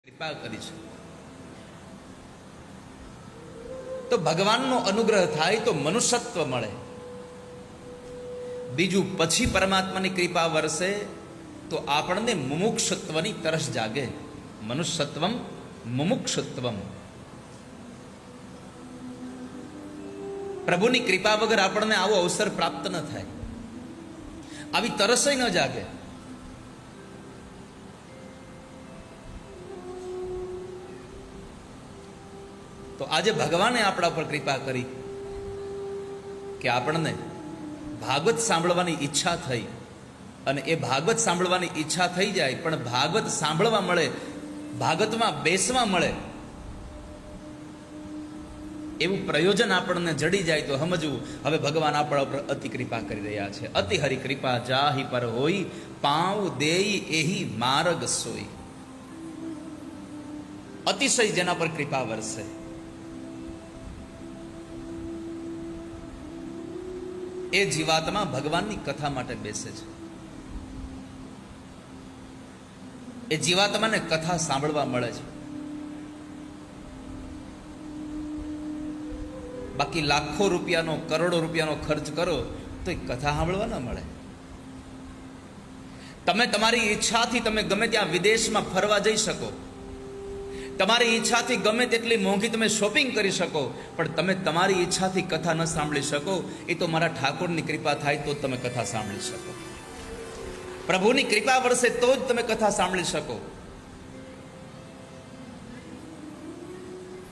કૃપા કરી છે. તો ભગવાનનો અનુગ્રહ થાય તો મનુષ્યત્વ મળે. બીજું પછી પરમાત્માની કૃપા વરસે તો આપણને મુમુક્ષત્વની તરસ જાગે. મનુષ્યત્વમ મુમુક્ષત્વમ. પ્રભુની કૃપા વગર આપણને આવો અવસર પ્રાપ્ત ન થાય, આવી તરસય ન જાગે. તો આજે ભગવાને આપણા પર કૃપા કરી કે આપણને ભાગવત સાંભળવાની ઈચ્છા થઈ, અને એ ભાગવત સાંભળવાની ઈચ્છા થઈ જાય પણ ભાગવત સાંભળવા મળે, ભાગવતમાં બેસવા મળે એવું પ્રયોજન આપણને જડી જાય તો સમજવું હવે ભગવાન આપણા ઉપર અતિ કૃપા કરી રહ્યા છે. અતિ હરિ કૃપા જાહી પર હોઈ, પાઉ દેઈ એહી માર્ગ સોઈ. અતિશય જેના પર કૃપા વરસે એ જીવાત્મા ભગવાનની કથા માટે બેસે છે. એ જીવાત્માને કથા સાંભળવા મળે છે. બાકી લાખો રૂપિયાનો, કરોડો રૂપિયાનો ખર્ચ કરો તો એ કથા સાંભળવા ન મળે. તમે તમારી ઈચ્છાથી તમે ગમે ત્યાં વિદેશમાં ફરવા જઈ શકો, તમારી ઈચ્છાથી ગમે તેટલી મોંઘી તમે શોપિંગ કરી શકો, પણ તમે તમારી ઈચ્છાથી કથા ન સાંભળી શકો. એ તો મારા ઠાકોરની કૃપા થાય તો તમે કથા સાંભળી શકો. પ્રભુની કૃપા વરસે તો જ તમે કથા સાંભળી શકો.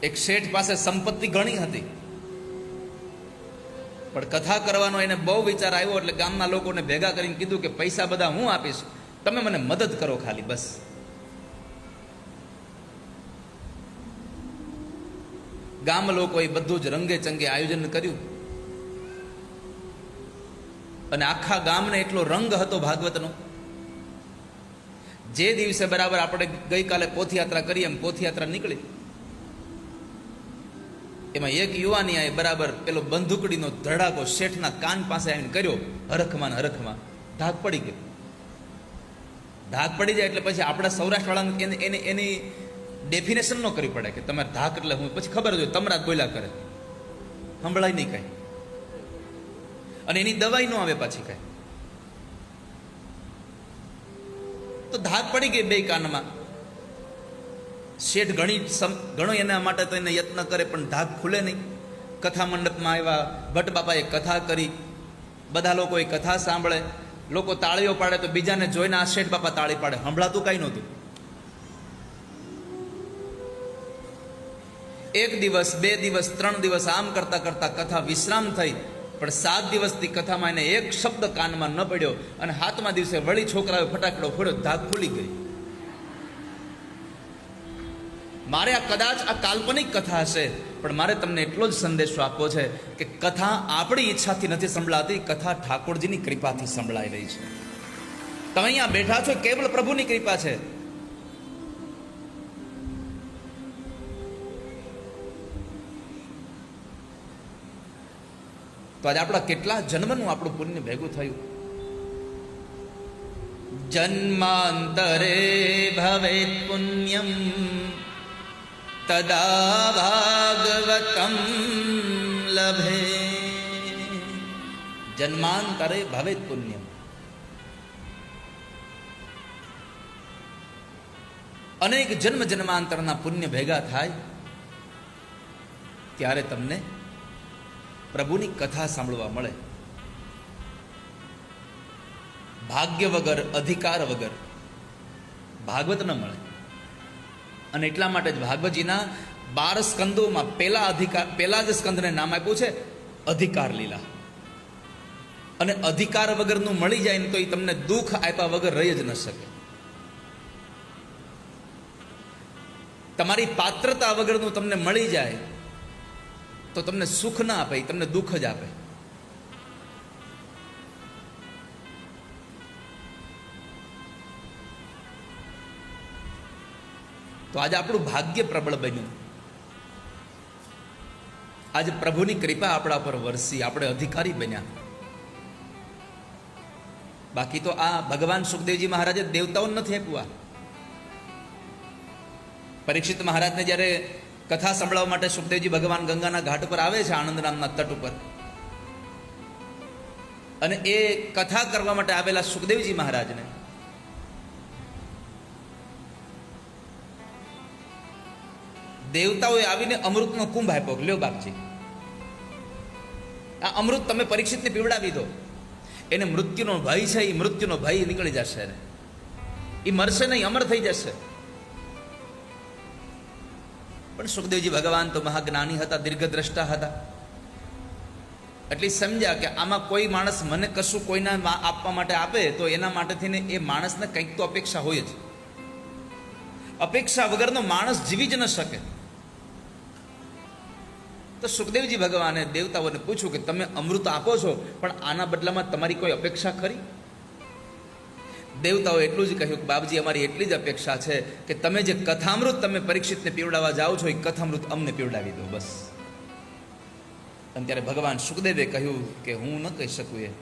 એક શેઠ પાસે સંપત્તિ ઘણી હતી, પણ કથા કરવાનો એને બહુ વિચાર આવ્યો. એટલે ગામના લોકોને ભેગા કરીને કીધું કે પૈસા બધા હું આપીશ, તમે મને મદદ કરો ખાલી બસ. ગામ લોકોએ બધું જ રંગે ચંગે આયોજન કર્યું, અને આખા ગામને એટલો રંગ હતો ભાગવતનો. જે દિવસે બરાબર આપણે ગઈકાલે પોથયાત્રા કરી એમ પોથયાત્રા નીકળી, એમાં એક યુવાની આ બરાબર પેલો બંદૂકડીનો ધડાકો શેઠના કાન પાસે આવીને કર્યો, હરખમાં હરખમાં ધાક પડી ગયો. ધાક પડી જાય એટલે પછી આપણા સૌરાષ્ટ્રવાળાને એની ડેફિનેશન ન કરવી પડે કે તમારે ધાક એટલે હું, પછી ખબર જ હોય તમરા જ બોલ્યા કરે, સંભળાય નહીં કઈ, અને એની દવાઈ ન આવે પાછી કઈ. તો ધાક પડી ગઈ બે કાનમાં. શેઠ ઘણો એના માટે તો એને યત્ન કરે પણ ધાક ખુલે નહીં. કથા મંડપમાં આવ્યા, ભટ્ટ બાપાએ કથા કરી, બધા લોકોએ કથા સાંભળે, લોકો તાળીઓ પાડે તો બીજાને જોઈને આ શેઠ બાપા તાળી પાડે, સંભળાતું કઈ નહોતું. એક દિવસ, બે દિવસ, 3 દિવસ આમ કરતા કરતા કથા વિશ્રામ થઈ, પણ 7 દિવસથી કથામાં એને એક શબ્દ કાનમાં ન પડ્યો, અને 7મા દિવસે વળી છોકરાએ ફટાકડો ફોડ્યો, ધાક ખુલી ગઈ. મારે આ કદાચ આ કાલ્પનિક કથા હશે, પણ મારે તમને એટલો જ સંદેશો આપવો છે કે કથા આપણી ઈચ્છાથી નથી સંભળાતી, કથા ઠાકોરજીની કૃપાથી સંભળાઈ રહી છે. તમે અહીંયા બેઠા છો કેવલ પ્રભુની કૃપા છે. તો આજે આપણા કેટલા જન્મનું આપણું પુણ્ય ભેગું થયું. જન્માંતરે ભવેત પુણ્યમ તદા ભાગવતમ લભે. જન્માંતરે ભવેત પુણ્યમ. અનેક જન્મ જન્માંતરના પુણ્ય ભેગા થાય ત્યારે તમને પ્રભુની કથા સાંભળવા મળે. ભાગ્ય વગર, અધિકાર વગર ભાગવત ન મળે. અને એટલા માટે જ ભાગવતજીના 12 સ્કંદોમાં પહેલા જ સ્કંદને નામ આપ્યું છે અધિકાર લીલા. અને અધિકાર વગરનું મળી જાય ને તો એ તમને દુઃખ આપ્યા વગર રહી જ ન શકે. તમારી પાત્રતા વગરનું તમને મળી જાય તો તમને સુખ ના આપે, તમને દુઃખ જ આપે. તો આજે આપણું ભાગ્ય પ્રબળ બન્યું. આજે પ્રભુની કૃપા આપણા પર વરસી, આપણે અધિકારી બન્યા. બાકી તો આ ભગવાન સુખદેવજી મહારાજે દેવતાઓ નથી આપ્યું. પરીક્ષિત મહારાજને જ્યારે કથા સંભળાવવા માટે સુખદેવજી ભગવાન ગંગાના ઘાટ પર આવે છે, આનંદ નામના તટ ઉપર, અને એ કથા કરવા માટે આવેલા સુખદેવજી મહારાજને દેવતાઓએ આવીને અમૃતનો કુંભ આપ્યો. લ્યો બાપજી, આ અમૃત તમે પરીક્ષિતને પીવડાવી દો. એને મૃત્યુનો ભય છે, એ મૃત્યુનો ભય નીકળી જશે, એ મરશે નહીં, અમર થઈ જશે. પણ સુખદેવજી ભગવાન તો મહાજ્ઞાની હતા, દીર્ઘદ્રષ્ટા હતા, એટલે સમજ્યા કે આમાં કોઈ માણસ મને કશું કોઈના આપવા માટે આપે તો એના માટે થઈને એ માણસને કંઈક તો અપેક્ષા હોય જ. અપેક્ષા વગરનો માણસ જીવી જ ન શકે. તો સુખદેવજી ભગવાને દેવતાઓને પૂછ્યું કે તમે અમૃત આપો છો, પણ આના બદલામાં તમારી કોઈ અપેક્ષા ખરી? દેવતાઓ એટલું જ કહ્યું કે બાપજી, અમારી એટલી જ અપેક્ષા છે કે તમે જે કથામૃત તમે પરીક્ષિતને પીવડાવવા જાઓ છો, એ કથામૃત અમને પીવડાવી દો, બસ. અને ત્યારે ભગવાન સુખદેવે કહ્યું કે હું ન કહી શકું,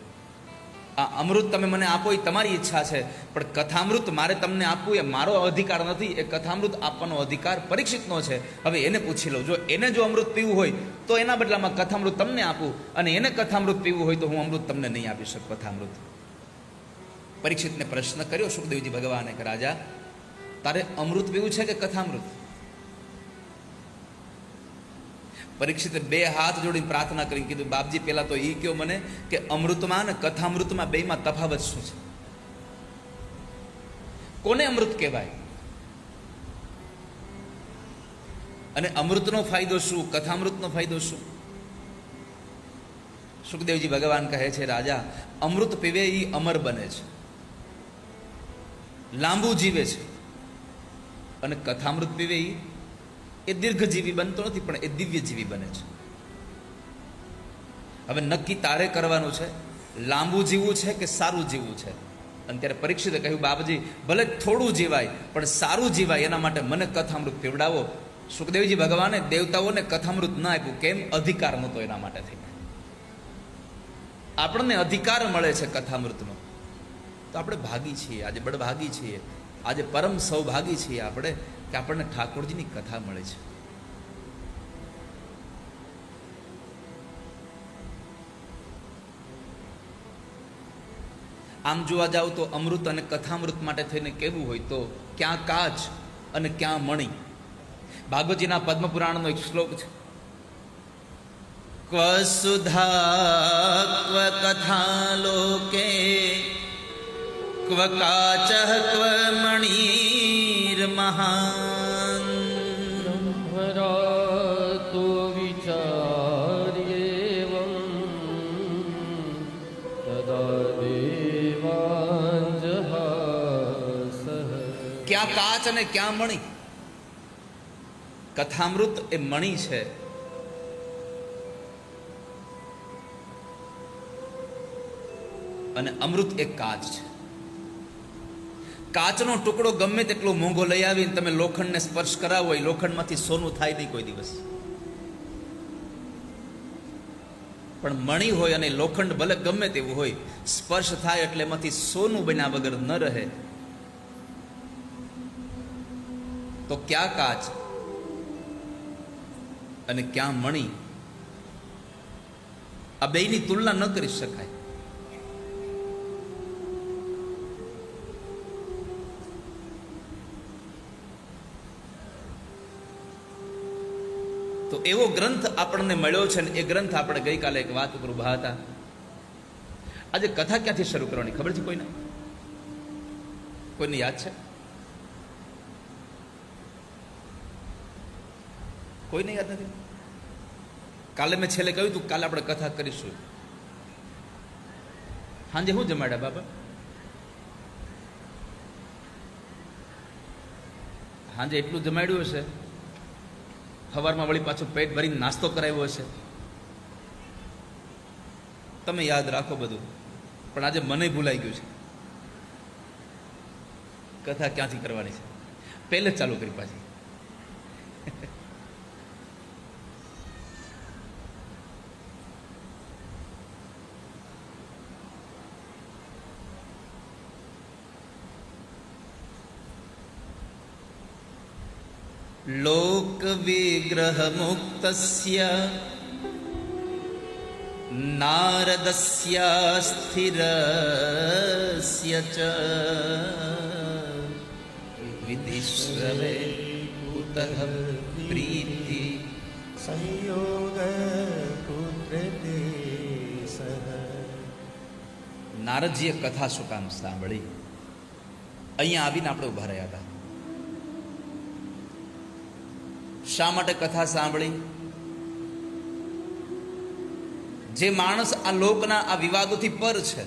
આ અમૃત તમે મને આપો એ તમારી ઈચ્છા છે, પણ કથામૃત મારે તમને આપવું એ મારો અધિકાર નથી. એ કથામૃત આપવાનો અધિકાર પરીક્ષિતનો છે. હવે એને પૂછી લો, જો એને જો અમૃત પીવું હોય તો એના બદલામાં કથામૃત તમને આપું, અને એને કથામૃત પીવું હોય તો હું અમૃત તમને નહીં આપી શકું, કથામૃત. પરીક્ષિતને પ્રશ્ન કર્યો સુખદેવજી ભગવાને કે રાજા, તારે અમૃત પીવું છે કે કથામૃત? પરીક્ષિતે બે હાથ જોડીને પ્રાર્થના કરી કીધું, બાપજી પેલા તો એ કહો મને કે અમૃતમાં અને કથામૃતમાં બેમાં તફાવત શું છે? કોને અમૃત કહેવાય? અને અમૃતનો ફાયદો શું, કથામૃતનો ફાયદો શું? સુખદેવજી ભગવાન કહે છે, રાજા, અમૃત પીવે એ અમર બને છે, લાંબુ જીવે છે, અને કથામૃત પીવે એ દીર્ઘજીવી બનતો નથી, પણ એ દિવ્યજીવી બને છે. હવે નક્કી તારે કરવાનું છે, લાંબુ જીવવું છે કે સારું જીવવું છે. અને ત્યારે પરીક્ષિતે કહ્યું, બાપજી ભલે થોડું જીવાય પણ સારું જીવાય, એના માટે મને કથામૃત પીવડાવો. સુખદેવજી ભગવાને દેવતાઓને કથામૃત ના આપ્યું. કેમ? અધિકાર નહોતો એના માટે થઈ. આપણને અધિકાર મળે છે કથામૃતનો, તો આપણે ભાગી છીએ, આજે બળભાગી છીએ, આજે પરમ સૌભાગી છીએ આપણે કે આપણને ઠાકોરજીની કથા મળે છે. આમ જોવા જાવ તો અમૃત અને કથામૃત માટે થઈને કેવું હોય તો ક્યાં કાચ અને ક્યાં મણી. ભાગવતજીના પદ્મપુરાણનો એક શ્લોક છે, ક્વ સુધા ક્વ કથા લોકે ક્વ કાચ ક્વ મણીર મહાન. બ્રહ્મરાતો વિચાર્યેવં તદા દેવાંજહાસઃ. ક્યાં કાચ અને ક્યાં મણી? કથામૃત એ મણી છે, અને અમૃત એક કાચ છે. કાચનો ટુકડો ગમે તેટલો મોંઘો લઈ આવીને તમે લોખંડને સ્પર્શ કરાવો, એ લોખંડમાંથી સોનું થાય નહીં કોઈ દિવસ. પણ મણી હોય અને લોખંડ ભલે ગમે તેવું હોય, સ્પર્શ થાય એટલે એમાંથી સોનું બન્યા વગર ન રહે. તો ક્યાં કાચ અને ક્યાં મણી, આ બેયની તુલના ન કરી શકાય. તો એવો ગ્રંથ આપણને મળ્યો છે, ને એ ગ્રંથ આપણે ગઈકાલે એક વાત ઉપર ઉભા હતા. આજે કથા ક્યાંથી શરૂ કરવાની ખબર છે કોઈને? કોઈને યાદ છે? કોઈને યાદ નથી? કાલે મેં છેલ્લે કહ્યું તું કાલે આપણે કથા કરીશું. સાંજે શું જમાડ્યા બાબા? સાંજે એટલું જમાડ્યું હશે, સવારમાં વળી પાછું પેટ ભરીને નાસ્તો કરાવ્યો હશે. તમે યાદ રાખો બધું, પણ આજે મને ભૂલાઈ ગયું છે. કથા ક્યાંથી કરવાની છે? પહેલે જ ચાલુ કરી પાછી. લોક વિગ્રહ મુક્તસ્ય નારદસ્ય સ્થિરસ્ય ચ વિધિશ્રવે કુતઃ પ્રીતિ. સંયોગ પુત્રતે સહ. નારદજીએ કથા શું કામ સાંભળી? અહીંયા આવીને આપણે ઉભા રહ્યા હતા. શા માટે કથા સાંભળી? જે માણસ આ લોકના આ વિવાદોથી પર છે,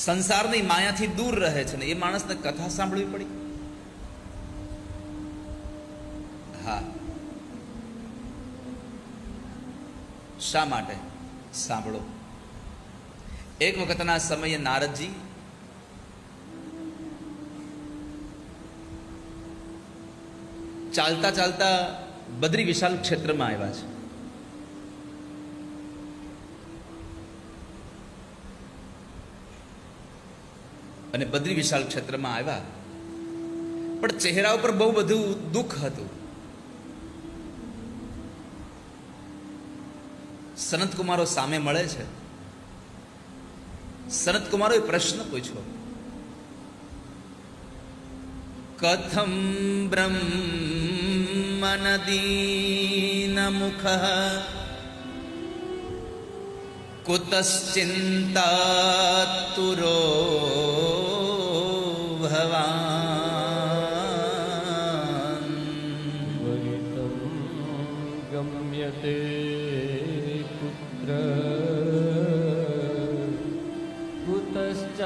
સંસારની માયાથી દૂર રહે છે ને, એ માણસને કથા સાંભળવી પડી. હા, શા માટે? સાંભળો. એક વખતના સમયે નારદજી ચાલતા ચાલતા બદ્રી વિશાલ ક્ષેત્રમાં આવ્યા છે. અને બદ્રી વિશાલ ક્ષેત્રમાં આવ્યા, પણ ચહેરા ઉપર બહુ બધું દુઃખ હતું. સનત કુમારો સામે મળે છે. સનત કુમારોએ પ્રશ્ન પૂછ્યો, કથમ બ્રહ્મનદીન મુખ કુતશ્ચિંતાતુરો ભવાન. વરિતં ગમ્યતે પુત્ર કુતશ્ચાગમનં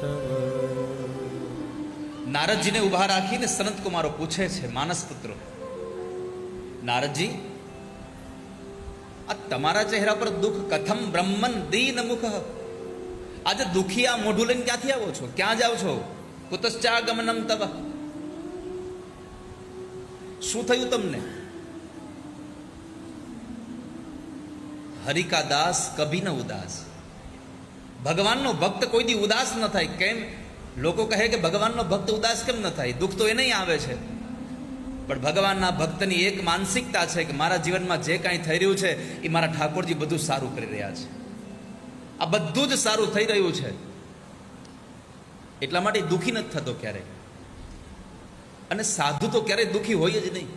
તવ. નારદજીને ઉભા રાખીને સનત કુમારો પૂછે છે, માનસ પુત્રો, નારદજી, આ તમારા ચહેરા પર દુઃખ, કથમ બ્રહ્મન દીન મુખ, આજે દુખી આ મોઢું લઈને ક્યાંથી આવો છો? ક્યાં જાઓ છો? કુતશ્ચાગમનમ તવ, શું થયું તમને? હરિકા દાસ કભી ન ઉદાસ. ભગવાનનો ભક્ત કોઈ દી ઉદાસ ન થાય. કેમ? લોકો કહે કે ભગવાનનો ભક્ત ઉદાસ કેમ ન થાય? દુઃખ તો એને આવે છે. પણ ભગવાનના ભક્તની એક માનસિકતા છે કે મારા જીવનમાં જે કાંઈ થઈ રહ્યું છે એ મારા ઠાકોરજી બધું સારું કરી રહ્યા છે. આ બધું જ સારું થઈ રહ્યું છે, એટલા માટે દુઃખી નથી થતો ક્યારેય. અને સાધુ તો ક્યારેય દુઃખી હોય જ નહીં.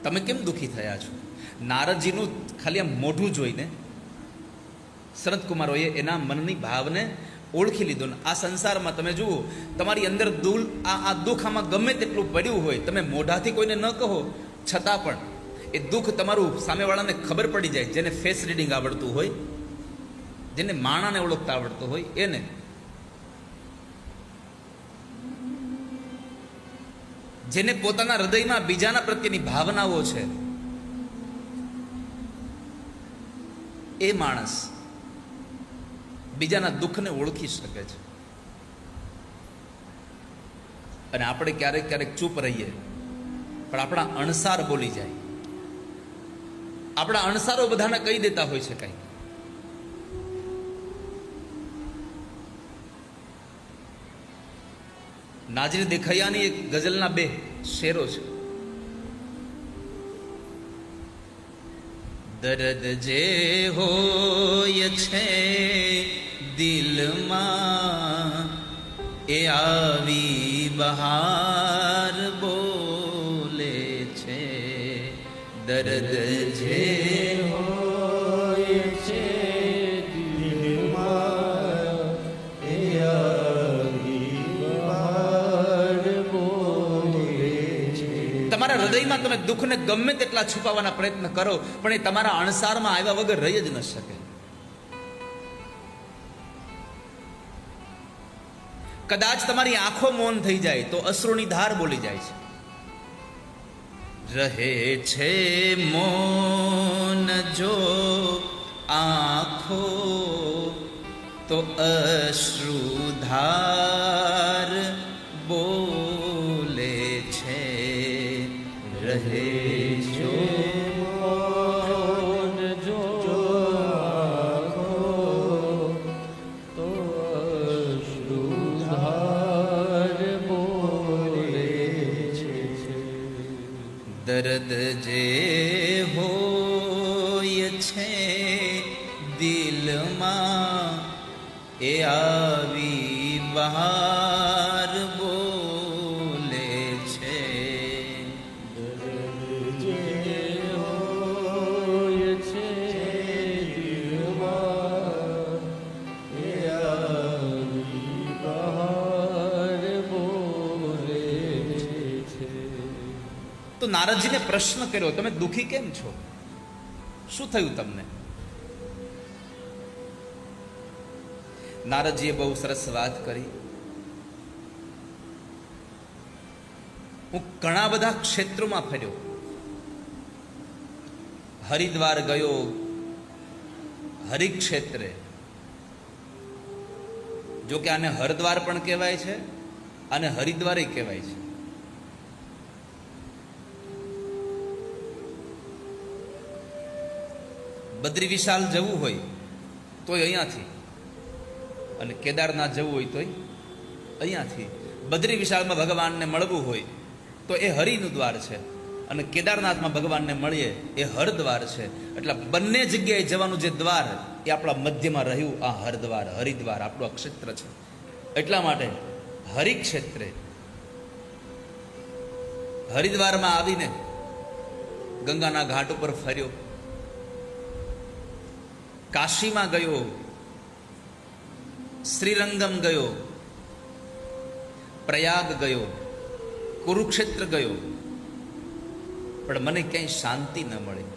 તમે કેમ દુઃખી થયા છો? નારદજીનું ખાલી આમ મોઢું જોઈને સનત કુમારોએ એના મનની ભાવને ઓળખી લીધો. ને આ સંસારમાં તમે જુઓ, તમારી અંદર આ દુઃખ આમાં ગમે તેટલું પડ્યું હોય, તમે મોઢાથી કોઈને ન કહો છતાં પણ એ દુઃખ તમારું સામેવાળાને ખબર પડી જાય. જેને ફેસ રીડિંગ આવડતું હોય, જેને માણાને ઓળખતા આવડતું હોય, એને. જેને પોતાના હૃદયમાં બીજાના પ્રત્યેની ભાવનાઓ છે, એ માણસ બીજાના દુઃખને ઓળખી શકે છે. અને આપણે ક્યારેક ક્યારેક ચૂપ રહીએ, પણ આપણા અણસાર બોલી જાય. આપણા અણસારો બધાને કહી દેતા હોય છે કઈ. નાજરી દેખૈયાની એક ગઝલના બે શેરો છે. દર્દ જે હોય છે દિલમાં, એ આવી બહાર બોલે છે. દર્દ જે હોય છે દિલમાં, એ આવી બહાર બોલે છે. તમારા હૃદયમાં તમે દુઃખને ગમે તેટલા છુપાવવાના પ્રયત્ન કરો, પણ એ તમારા અણસારમાં આવ્યા વગર રહી જ ન શકે. કદાચ તમારી આંખો મૌન થઈ જાય તો અશ્રુની ધાર બોલી જાય છે. રહે છે મૌન જો આંખો, તો અશ્રુધાર બોલે છે. રહે જો દર્દ જે હોય છે દિલમાં એ આવી બહાર બોલે છે. દર્દ જે હોય છે દિલમાં એ આવી બહાર બોલે છે. તો નારદજીને પ્રશ્ન કર્યો, તમે દુઃખી કેમ છો? શું થયું તમને? નારદજીએ બહુ સરસ વાત કરી. હું ઘણા બધા ક્ષેત્રોમાં ફર્યો. હરિદ્વાર ગયો, હરિક્ષેત્રે. જો કે આને હરદ્વાર પણ કહેવાય છે અને હરિદ્વારે કહેવાય છે. બદ્રી વિશાલ જવું હોય તોય અહીંયાથી, અને કેદારનાથ જવું હોય તોય અહીંયાથી. બદ્રી વિશાળમાં ભગવાનને મળવું હોય તો એ હરિનું દ્વાર છે, અને કેદારનાથમાં ભગવાનને મળીએ એ હરદ્વાર છે. એટલે બંને જગ્યાએ જવાનું જે દ્વાર એ આપણા મધ્યમાં રહ્યું આ હરદ્વાર, હરિદ્વાર આપણું આ ક્ષેત્ર છે. એટલા માટે હરિક્ષેત્રે હરિદ્વારમાં આવીને ગંગાના ઘાટ ઉપર ફર્યો, કાશીમાં ગયો, શ્રીરંગમ ગયો, પ્રયાગ ગયો, કુરુક્ષેત્ર ગયો, પણ મને ક્યાંય શાંતિ ન મળી.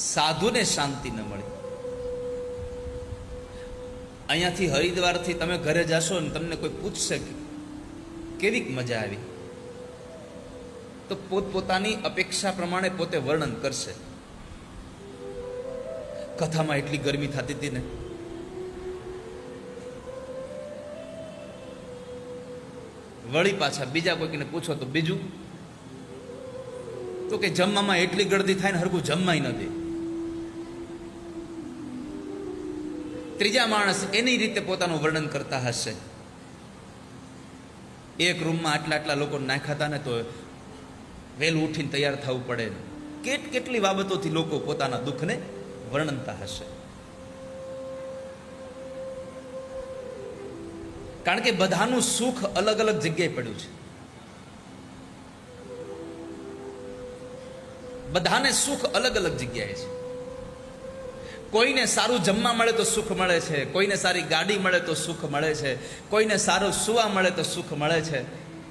સાધુને શાંતિ ન મળી. અહીંયાથી હરિદ્વારથી તમે ઘરે જશો ને તમને કોઈ પૂછશે કે કેવી મજા આવી, તો પોતપોતાની અપેક્ષા પ્રમાણે પોતે વર્ણન કરશે. કથામાં એટલી ગરમી થતી હતી ને, વળી પાછા બીજા કોઈકને પૂછો તો બીજું, તો કે જમવામાં એટલી ગળદી થાય ને હરખું જમવાય ન દે. ત્રીજા માણસ એની રીતે પોતાનું વર્ણન કરતા હશે. એક રૂમમાં આટલા લોકો નાખ્યા ને તો વહેલું ઉઠીને તૈયાર થવું પડે. કેટલી બાબતોથી લોકો પોતાના દુઃખને વર્ણનતા હશે. કારણ કે બધાનું સુખ અલગ અલગ જગ્યાએ પડ્યું છે. બધાને સુખ અલગ અલગ જગ્યાએ છે. કોઈને સારું જમવા મળે તો સુખ મળે છે, કોઈને સારી ગાડી મળે તો સુખ મળે છે, કોઈને સારું સુવા મળે તો સુખ મળે છે,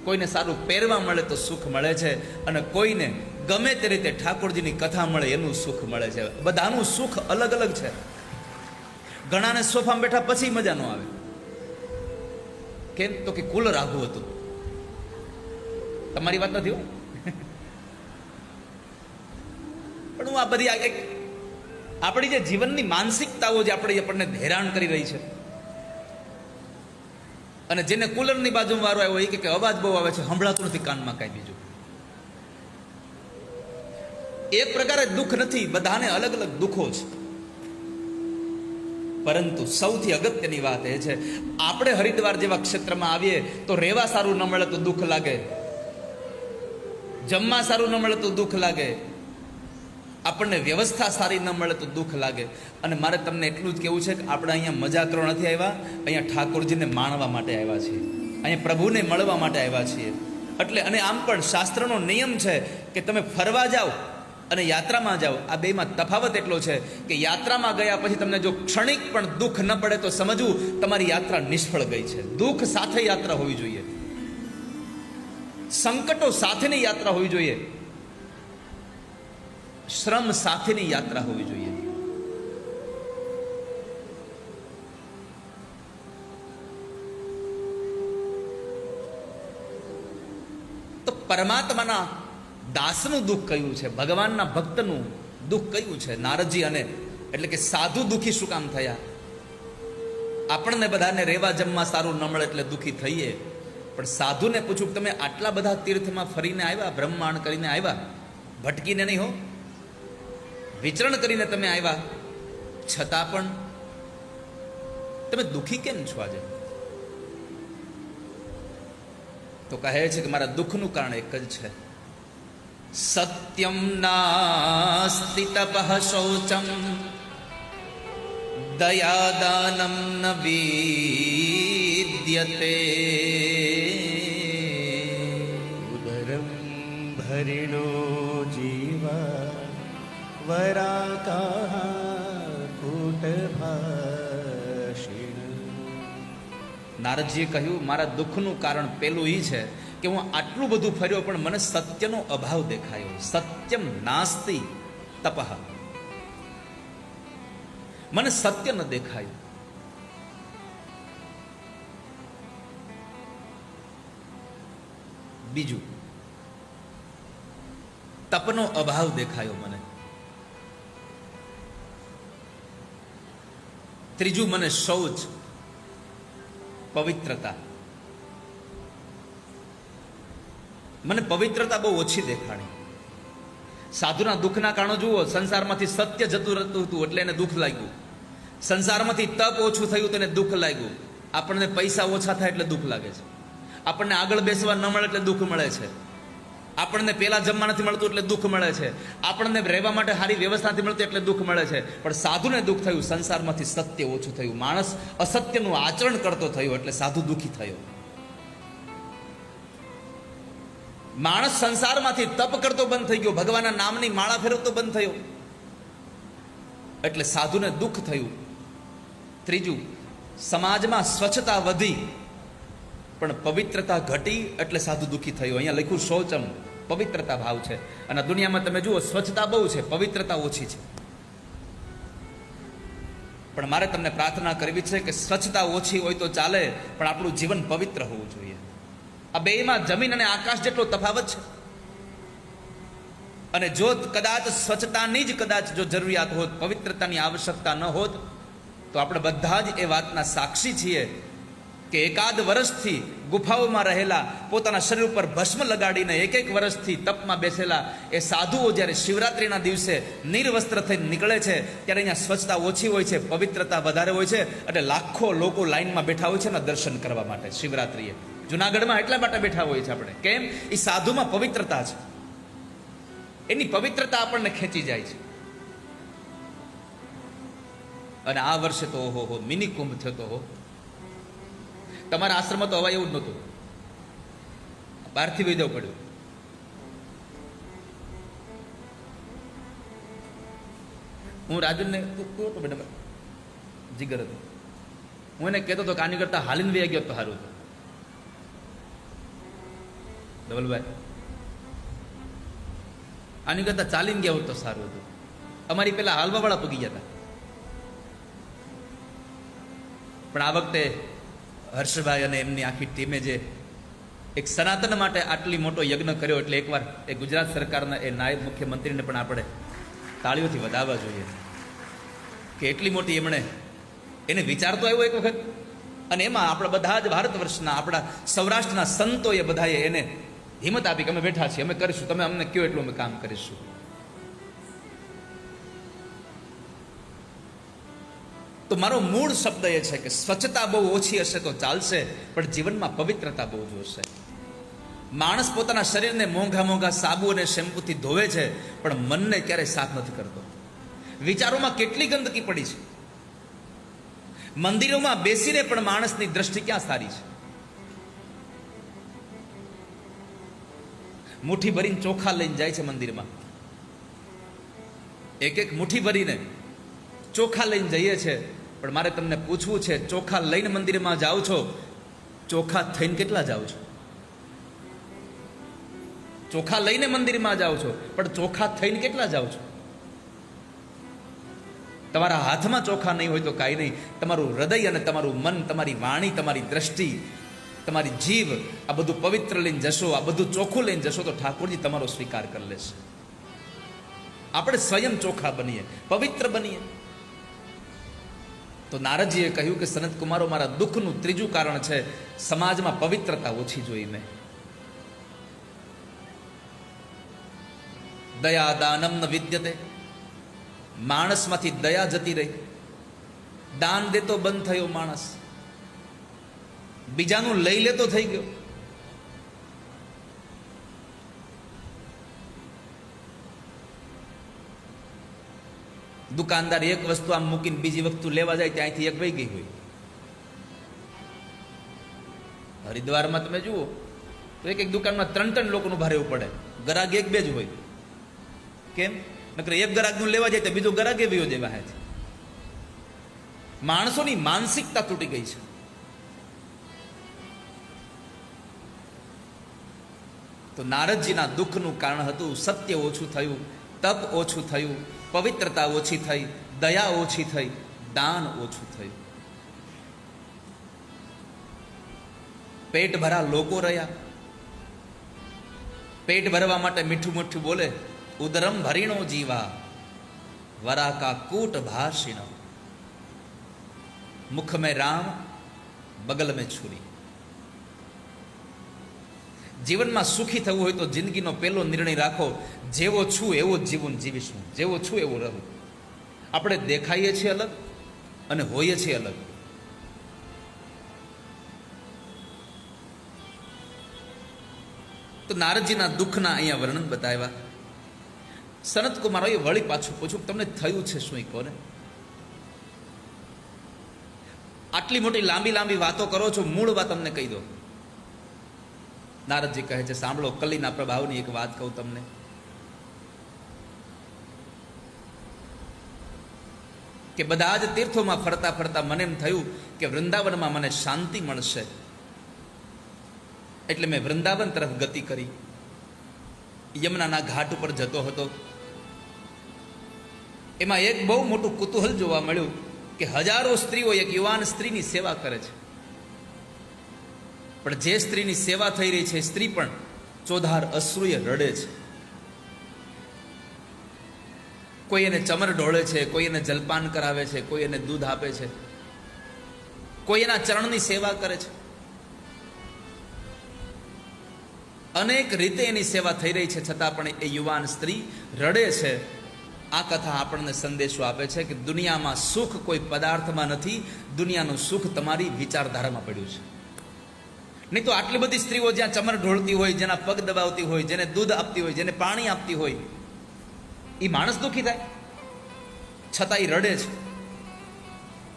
કોઈને સારું પહેરવા મળે તો સુખ મળે છે, અને કોઈને ગમે તે રીતે ઠાકોરજીની કથા મળે એનું સુખ મળે છે. બધાનું સુખ અલગ અલગ છે. ઘણાને સોફામાં બેઠા પછી મજા ન આવે. કેમ? તો કે કુલર આઘું હતું. તમારી વાત નથી હો, પણ હું આ બધી આપણી જે જીવનની માનસિકતાઓ જે આપણને હેરાન કરી રહી છે, અને જેને કુલરની બાજુમાં વારો આવ્યો એ કે અવાજ બહુ આવે છે, સંભળાતું નથી કાનમાં કાંઈ બીજું. એક પ્રકારે દુઃખ નથી, બધાને અલગ અલગ દુઃખો છે. પરંતુ સૌથી અગત્યની વાત એ છે, આપણે હરિદ્વાર જેવા ક્ષેત્રમાં આવીએ તો રહેવા સારું ન મળે તો દુઃખ લાગે, જમવા સારું ન મળે તો દુઃખ લાગે, આપણને વ્યવસ્થા સારી ન મળે તો દુઃખ લાગે. અને મારે તમને એટલું જ કહેવું છે કે આપણે અહીંયા મજા કરવા નથી આવ્યા, અહીંયા ઠાકોરજીને માણવા માટે આવ્યા છીએ, અહીંયા પ્રભુને મળવા માટે આવ્યા છીએ. એટલે અને આમ પણ શાસ્ત્રનો નિયમ છે કે તમે ફરવા જાઓ અને યાત્રામાં જાઓ, આ બેમાં તફાવત એટલો છે કે યાત્રામાં ગયા પછી તમને જો ક્ષણિક પણ દુઃખ ન પડે તો સમજવું તમારી યાત્રા નિષ્ફળ ગઈ છે. દુઃખ સાથે યાત્રા હોવી જોઈએ, સંકટો સાથેની યાત્રા હોવી જોઈએ, શ્રમ સાથેની યાત્રા હોવી જોઈએ. તો પરમાત્માના દાસનું દુઃખ કયું છે, ભગવાનના ભક્તનું દુઃખ કયું છે? નારદજી અને એટલે કે સાધુ દુઃખી શું કામ થયા? આપણને બધાને રહેવા જમવા સારું ન મળે એટલે દુઃખી થઈએ, પણ સાધુને પૂછું તમે આટલા બધા તીર્થમાં ફરીને આવ્યા, બ્રહ્માંડ કરીને આવ્યા, ભટકીને નહીં હો, વિચરણ કરીને તમે આવ્યા, છતાં પણ તમે દુઃખી કેમ છો આજે? તો કહે છે કે મારા દુઃખનું કારણ એક જ છે, સત્યમ નાસ્તિ તપઃ શૌચમ દયાદાનમ ન વિદ્યતે. ઉદરમ ભરિણો જીવા વરાકાહ કૂટભાષિણ. નારદજીએ કહ્યું મારા દુઃખનું કારણ પેલું એ છે કે હું આટલું બધું ફર્યો પણ મને સત્યનો અભાવ દેખાયો. સત્યમ નાસ્તિ તપઃ, મને સત્ય ન દેખાયું. બીજું, તપનો અભાવ દેખાયો મને. ત્રીજું, મને શૌચ, પવિત્રતા, મને પવિત્રતા બહુ ઓછી દેખાણી. સાધુના દુઃખના કારણો જુઓ, સંસારમાંથી સત્ય જતું રહેતું હતું એટલે એને દુઃખ લાગ્યું. સંસારમાંથી તપ ઓછું થયું તો એને દુઃખ લાગ્યું. આપણને પૈસા ઓછા થાય એટલે દુઃખ લાગે છે. આપણને આગળ બેસવા ન મળે એટલે દુઃખ મળે છે. આપણને પેલા જમવા નથી મળતું એટલે દુઃખ મળે છે. આપણને રહેવા માટે સારી વ્યવસ્થા નથી મળતી એટલે દુઃખ મળે છે. પણ સાધુને દુઃખ થયું, સંસારમાંથી સત્ય ઓછું થયું, માણસ અસત્યનું આચરણ કરતો થયો એટલે સાધુ દુઃખી થયો. માણસ સંસારમાંથી તપ કરતો બંધ થઈ ગયો, ભગવાનના નામની માળા ફેરવતો બંધ થયો એટલે સાધુને દુઃખ થયું. ત્રીજું, સમાજમાં સ્વચ્છતા વધી પણ પવિત્રતા ઘટી એટલે સાધુ દુઃખી થયો. અહીંયા લખ્યું શૌચમ, પવિત્રતા ભાવ છે. અને દુનિયામાં તમે જુઓ સ્વચ્છતા બહુ છે, પવિત્રતા ઓછી છે. પણ મારે તમને પ્રાર્થના કરવી છે કે સ્વચ્છતા ઓછી હોય તો ચાલે પણ આપણું જીવન પવિત્ર હોવું જોઈએ. આ બેમાં જમીન અને આકાશ જેટલો તફાવત છે. અને જો કદાચ સ્વચ્છતાની જ કદાચ જો જરૂરિયાત હોત, પવિત્રતાની આવશ્યકતા ન હોત તો આપણે બધા જ એ વાતના સાક્ષી છીએ કે એકાદ વર્ષથી ગુફાઓમાં રહેલા, પોતાના શરીર ઉપર ભસ્મ લગાડીને એક વર્ષથી તપમાં બેસેલા એ સાધુઓ જ્યારે શિવરાત્રિના દિવસે નિર્વસ્ત્ર થઈને નીકળે છે ત્યારે અહીંયા સ્વચ્છતા ઓછી હોય છે, પવિત્રતા વધારે હોય છે. એટલે લાખો લોકો લાઈનમાં બેઠા હોય છે ને દર્શન કરવા માટે શિવરાત્રિએ. જુનાગઢમાં એટલા માટે બેઠા હોય છે આપણે. કેમ? એ સાધુમાં પવિત્રતા છે, એની પવિત્રતા આપણને ખેંચી જાય છે. અને આ વર્ષે તો ઓહો મિની કુંભ થયો તો હો. તમારા આશ્રમમાં તો હવા એવું જ નહોતું, બહારથી વહી જવું પડ્યું. હું રાજનને જીગર હતો, હું એને કહેતો હતો કે આની કરતા હાલીને વહી ગયો તો સારું હતું. ધવલભાઈ, આની કરતા ચાલીને ગયા હોત તો સારું હતું. અમારી પેલા હાલવા વાળા પગી ગયા હતા. પણ આ વખતે હર્ષભાઈ અને એમની આખી ટીમે જે એક સનાતન માટે આટલી મોટો યજ્ઞ કર્યો એટલે એકવાર એ ગુજરાત સરકારના એ નાયબ મુખ્યમંત્રીને પણ આપણે તાળીઓથી વધાવવા જોઈએ કે એટલી મોટી એમણે એને વિચાર તો આવ્યો એક વખત. અને એમાં આપણા બધા જ ભારત વર્ષના, આપણા સૌરાષ્ટ્રના સંતોએ બધાએ એને હિંમત આપી કે અમે બેઠા છીએ, અમે કરીશું, તમે અમને કહો એટલું અમે કામ કરીશું. તો મારો મૂળ શબ્દ એ છે કે સ્વચ્છતા બહુ ઓછી હશે તો ચાલશે પણ જીવનમાં પવિત્રતા બહુ જોશે. માણસ પોતાના શરીરને મોંઘા મોંઘા સાબુ અને શેમ્પૂથી ધોવે છે પણ મનને ક્યારેય સાફ નથી કરતો. વિચારોમાં કેટલી ગંદકી પડી છે. મંદિરોમાં બેસીને પણ માણસની દ્રષ્ટિ ક્યાં સારી છે. મુઠ્ઠી ભરીને ચોખા લઈને જાય છે મંદિરમાં, એક મુઠ્ઠી ભરીને ચોખા લઈને જઈએ છે. પણ મારે તમને પૂછવું છે, ચોખા લઈને મંદિરમાં જાઓ છો, ચોખા થઈને કેટલા જાઓ છો? ચોખા લઈને મંદિરમાં જાઓ છો પણ ચોખા થઈને કેટલા જાઓ છો? તમારા હાથમાં ચોખા નહીં હોય તો કાંઈ નહીં, તમારું હૃદય અને તમારું મન, તમારી વાણી, તમારી દ્રષ્ટિ, તમારી જીવ, આ બધું પવિત્ર લઈને જશો, આ બધું ચોખ્ખું લઈને જશો તો ઠાકોરજી તમારો સ્વીકાર કરી લેશે. આપણે સ્વયં ચોખા બનીએ, પવિત્ર બનીએ. તો નારદજીએ કહ્યું કે સનત કુમારો, મારા દુઃખનું ત્રીજું કારણ છે સમાજમાં પવિત્રતા ઓછી જોઈ મેં. દયા દાનમ ન વિદ્યતે, માણસમાંથી દયા જતી રહી. દાન દેતો બંધ થયો માણસ, બીજાનું લઈ લેતો થઈ ગયો. દુકાનદાર એક વસ્તુ આમ મૂકીને બીજી વસ્તુ લેવા જાય ત્યાંથી એક વહી ગઈ હોય. હરિદ્વારમાં તમે જુઓ તો એક એક દુકાનમાં 3 લોકોનું ભારે રહેવું પડે. ગરાગ 1-2 જ હોય. કેમ? નકર એક ગરાગનું લેવા જાય તો બીજો ગરાગ એ વયો જાય છે. માણસોની માનસિકતા તૂટી ગઈ છે. તો નારદજીના દુઃખનું કારણ હતું સત્ય ઓછું થયું, તપ ઓછું થયું, પવિત્રતા ઓછી થઈ, દયા ઓછી થઈ, દાન ઓછું થયું. પેટ ભરા લોકો રહ્યા. પેટ ભરવા માટે મીઠું મીઠું બોલે, ઉદરમ ભરીણો જીવા વરાકા કૂટ ભાષિણ, મુખ में राम बगल में छुरी. જીવનમાં સુખી થવું હોય તો જિંદગીનો પહેલો નિર્ણય રાખો, જેવો છું એવો જીવન જીવીશું, જેવો છું એવું રહું. આપણે દેખાઈએ છીએ અલગ અને હોઈએ છીએ અલગ. તો નારદજીના દુઃખના અહીંયા વર્ણન બતાવ્યા. સનત કુમારોએ વળી પાછું પૂછ્યું, તમને થયું છે શું? કોને આટલી મોટી લાંબી લાંબી વાતો કરો છો, મૂળ વાત તમને કહી દો. નારદજી કહે છે, સાંભળો, કલીના પ્રભાવની એક વાત કહું તમને. કે બધા જ તીર્થોમાં ફરતા ફરતા મને એમ થયું કે વૃંદાવનમાં મને શાંતિ મળશે, એટલે મેં વૃંદાવન તરફ ગતિ કરી. યમુનાના ઘાટ ઉપર જતો હતો. એમાં એક બહુ મોટું કુતૂહલ જોવા મળ્યું કે હજારો સ્ત્રીઓ એક યુવાન સ્ત્રીની સેવા કરે છે. પણ જે સ્ત્રીની સેવા થઈ રહી છે, સ્ત્રી પણ ચોધાર અશ્રુએ રડે છે. કોઈ એને ચમર ઢોળે છે, કોઈ એને જલપાન કરાવે છે, કોઈ એને દૂધ આપે છે, કોઈ એના ચરણની સેવા કરે છે. અનેક રીતે એની સેવા થઈ રહી છે, છતાં પણ એ યુવાન સ્ત્રી રડે છે. આ કથા આપણને સંદેશો આપે છે કે દુનિયામાં સુખ કોઈ પદાર્થમાં નથી, દુનિયાનું સુખ તમારી વિચારધારામાં પડ્યું છે. નહીં તો આટલી બધી સ્ત્રીઓ જ્યાં ચમર ઢોળતી હોય, જેના પગ દબાવતી હોય, જેને દૂધ આપતી હોય, જેને પાણી આપતી હોય, એ માણસ દુઃખી થાય, છતાં એ રડે છે.